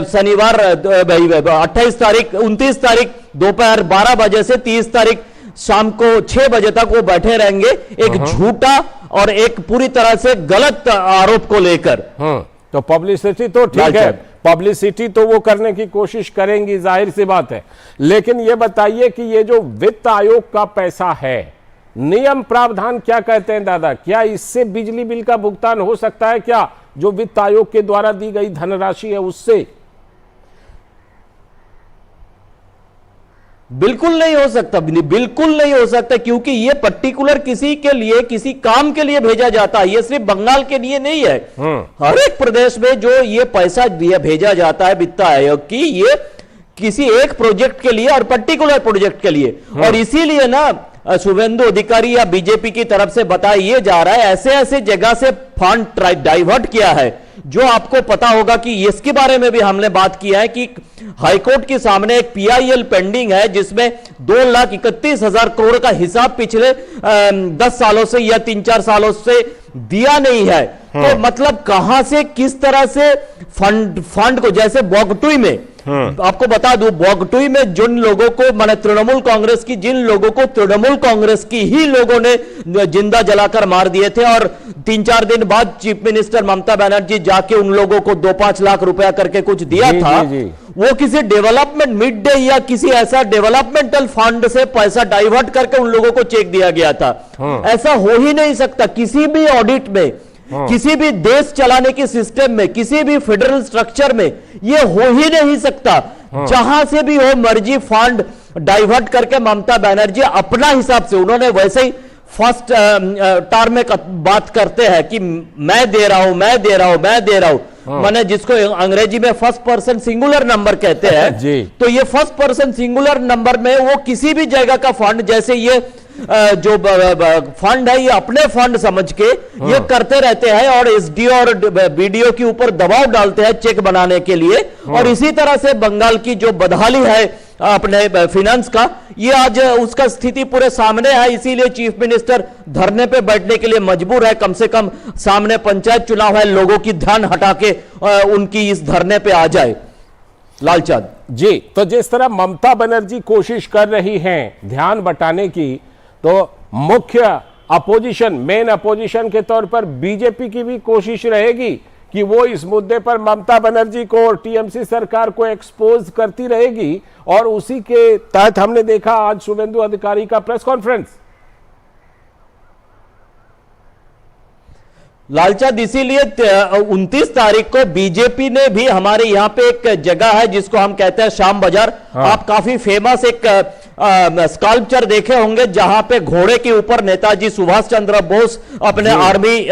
शनिवार 29 तारीख दोपहर 12 बजे से 30 तारीख शाम को 6 बजे तक वो बैठे रहेंगे, एक झूठा और एक पूरी तरह से गलत आरोप को लेकर। तो पब्लिसिटी तो ठीक है, पब्लिसिटी तो वो करने की कोशिश करेंगी, जाहिर सी बात है। लेकिन ये बताइए कि ये जो वित्त आयोग का पैसा है, नियम प्रावधान क्या कहते हैं दादा? क्या इससे बिजली बिल का भुगतान हो सकता है क्या, जो वित्त आयोग के द्वारा दी गई धनराशि है उससे? बिल्कुल नहीं हो सकता, बिल्कुल नहीं हो सकता, क्योंकि ये पर्टिकुलर किसी के लिए, किसी काम के लिए भेजा जाता है। ये सिर्फ बंगाल के लिए नहीं है, हर एक प्रदेश में जो ये पैसा भेजा जाता है वित्त आयोग की, ये किसी एक प्रोजेक्ट के लिए और पर्टिकुलर प्रोजेक्ट के लिए। और इसीलिए ना शुभेंदु अधिकारी या बीजेपी की तरफ से बताया जा रहा है, ऐसे ऐसे जगह से फंड डाइवर्ट किया है, जो आपको पता होगा कि इसके बारे में भी हमने बात किया है कि हाईकोर्ट के सामने एक पीआईएल पेंडिंग है, जिसमें 2,31,000 करोड़ का हिसाब पिछले 10 सालों से या 3-4 सालों से दिया नहीं है। तो मतलब कहां से, किस तरह से फंड को, जैसे बोगटुई में आपको बता दूं, बोगटुई में जिन लोगों को, माने तृणमूल कांग्रेस की जिन लोगों को तृणमूल कांग्रेस की ही लोगों ने जिंदा जलाकर मार दिए थे, और 3-4 दिन बाद चीफ मिनिस्टर ममता बनर्जी जाके उन लोगों को 2-5 लाख रुपया करके कुछ दिया था। वो किसी डेवलपमेंट मिड डे या किसी ऐसा डेवलपमेंटल फंड से पैसा डाइवर्ट करके उन लोगों को चेक दिया गया था। ऐसा हो ही नहीं सकता किसी भी ऑडिट में, किसी भी देश चलाने के सिस्टम में, किसी भी फेडरल स्ट्रक्चर में ये हो ही नहीं सकता। जहां से भी हो मर्जी फंड डाइवर्ट करके ममता बनर्जी अपना हिसाब से, उन्होंने वैसे ही फर्स्ट टर्म में बात करते हैं कि मैं दे रहा हूं, मैं दे रहा हूं, मैं दे रहा हूं, माने जिसको अंग्रेजी में फर्स्ट पर्सन सिंगुलर नंबर कहते हैं। तो ये फर्स्ट पर्सन सिंगुलर नंबर में वो किसी भी जगह का फंड, जैसे ये जो फंड है, ये अपने फंड समझ के ये करते रहते हैं, और एसडीओ और बीडीओ के ऊपर दबाव डालते हैं चेक बनाने के लिए। और इसी तरह से बंगाल की जो बदहाली है अपने फाइनेंस का, ये आज उसका स्थिति पूरे सामने है। इसीलिए चीफ मिनिस्टर धरने पे बैठने के लिए मजबूर है। कम से कम सामने पंचायत चुनाव है, लोगों की ध्यान हटा के उनकी इस धरने पे आ जाए। लालचंद जी, तो जिस तरह ममता बनर्जी कोशिश कर रही हैं ध्यान बटाने की, तो मुख्य अपोजिशन, मेन अपोजिशन के तौर पर बीजेपी की भी कोशिश रहेगी कि वो इस मुद्दे पर ममता बनर्जी को और टीएमसी सरकार को एक्सपोज करती रहेगी। और उसी के तहत हमने देखा आज शुभेंदु अधिकारी का प्रेस कॉन्फ्रेंस। लालचंद, इसीलिए 29 तारीख को बीजेपी ने भी, हमारे यहाँ पे एक जगह है जिसको हम कहते हैं श्याम बाजार, आप काफी फेमस एक स्कल्पचर देखे होंगे, जहां पे घोड़े के ऊपर नेताजी सुभाष चंद्र बोस अपने आर्मी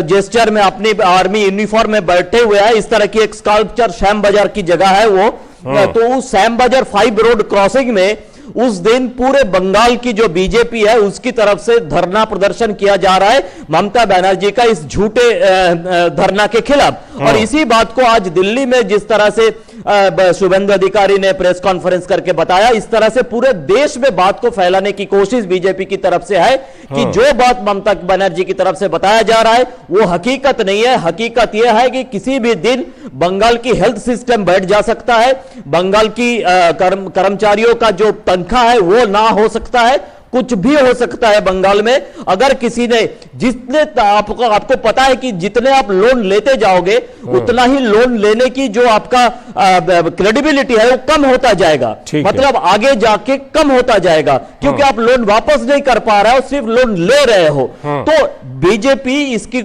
जेस्चर में, अपनी आर्मी यूनिफॉर्म में बैठे हुए हैं। इस तरह की एक स्कल्पचर श्याम बाजार की जगह है वो, तो उस सैम बाजार 5 रोड क्रॉसिंग में उस दिन पूरे बंगाल की जो बीजेपी है उसकी तरफ से धरना प्रदर्शन किया जा रहा है ममता बनर्जी का इस झूठे धरना के खिलाफ। और इसी बात को आज दिल्ली में जिस तरह से शुभेंदु अधिकारी ने प्रेस कॉन्फ्रेंस करके बताया, इस तरह से पूरे देश में बात को फैलाने की कोशिश बीजेपी की तरफ से है कि जो बात ममता बनर्जी की तरफ से बताया जा रहा है वो हकीकत नहीं है। हकीकत यह है कि किसी भी दिन बंगाल की हेल्थ सिस्टम बैठ जा सकता है, बंगाल की कर्मचारियों का जो तनख्वाह है वो ना हो सकता है, कुछ भी हो सकता है बंगाल में। अगर किसी ने जितने आपको पता है कि जितने आप लोन लेते जाओगे उतना ही लोन लेने की जो आपका क्रेडिबिलिटी है वो कम होता जाएगा, मतलब आगे जाके कम होता जाएगा क्योंकि आप लोन वापस नहीं कर पा रहे हो, सिर्फ लोन ले रहे हो। तो बीजेपी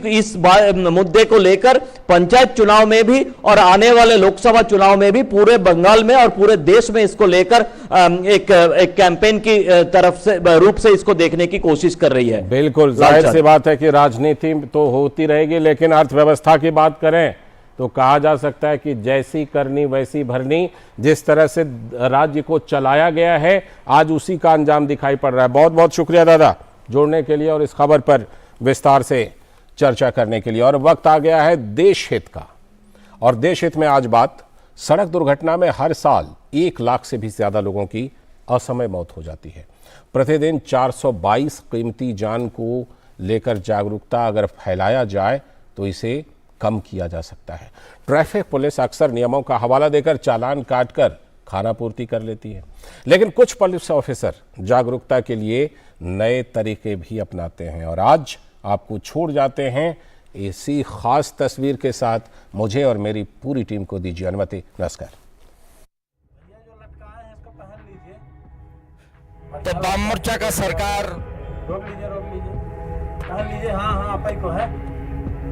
इस मुद्दे को लेकर पंचायत चुनाव में भी और आने वाले लोकसभा चुनाव में भी पूरे बंगाल में और पूरे देश में इसको लेकर एक कैंपेन की तरफ से रूप से इसको देखने की कोशिश कर रही है। बिल्कुल जाहिर सी बात है कि राजनीति तो होती रहेगी, लेकिन अर्थव्यवस्था की बात करें तो कहा जा सकता है कि जैसी करनी वैसी भरनी। जिस तरह से राज्य को चलाया गया है आज उसी का अंजाम दिखाई पड़ रहा है। बहुत बहुत शुक्रिया दादा जोड़ने के लिए और इस खबर पर विस्तार से चर्चा करने के लिए। और वक्त आ गया है देश हित का, और देश हित में आज बात, सड़क दुर्घटना में हर साल 1 लाख से भी ज्यादा लोगों की असमय मौत हो जाती है। प्रतिदिन 422 कीमती जान को लेकर जागरूकता अगर फैलाया जाए तो इसे कम किया जा सकता है। ट्रैफिक पुलिस अक्सर नियमों का हवाला देकर चालान काटकर खानापूर्ति कर लेती है, लेकिन कुछ पुलिस ऑफिसर जागरूकता के लिए नए तरीके भी अपनाते हैं। और आज आपको छोड़ जाते हैं इसी खास तस्वीर के साथ। मुझे और मेरी पूरी टीम को दीजिए अनुमति। नमस्कार। तो वाम मोर्चा का सरकार रोक लीजिए पहन लीजिए। हाँ आप ही को है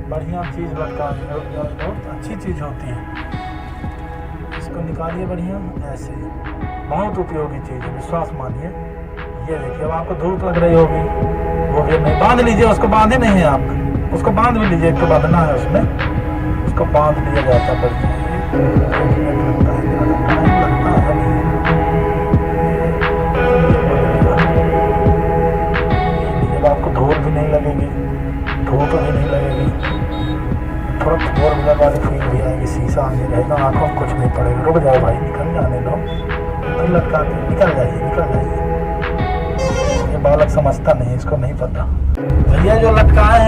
बढ़िया चीज लटका, बहुत अच्छी चीज होती है, इसको निकालिए बढ़िया ऐसे, बहुत उपयोगी चीज है, विश्वास मानिए। ये देखिए अब आपको धूप लग रही होगी, वो भी नहीं बांध लीजिए, उसको बांधे नहीं है आप, उसको बांध भी लीजिए, एक तो बांधना है उसमें, उसको बांध लिया जाता है बढ़िया। आपको धूल भी नहीं लगेगी, धूप भी नहीं लगेगी, थोड़ा फोर व्हीलर वाली फील भी आएगी, शीशा आगे रहेगा, आंखों में कुछ नहीं पड़ेगा। रुक जाओ भाई, निकल जाने दो, फिर लटका के निकल जाइए। ये बालक समझता नहीं, इसको नहीं पता। भैया जो लटकाए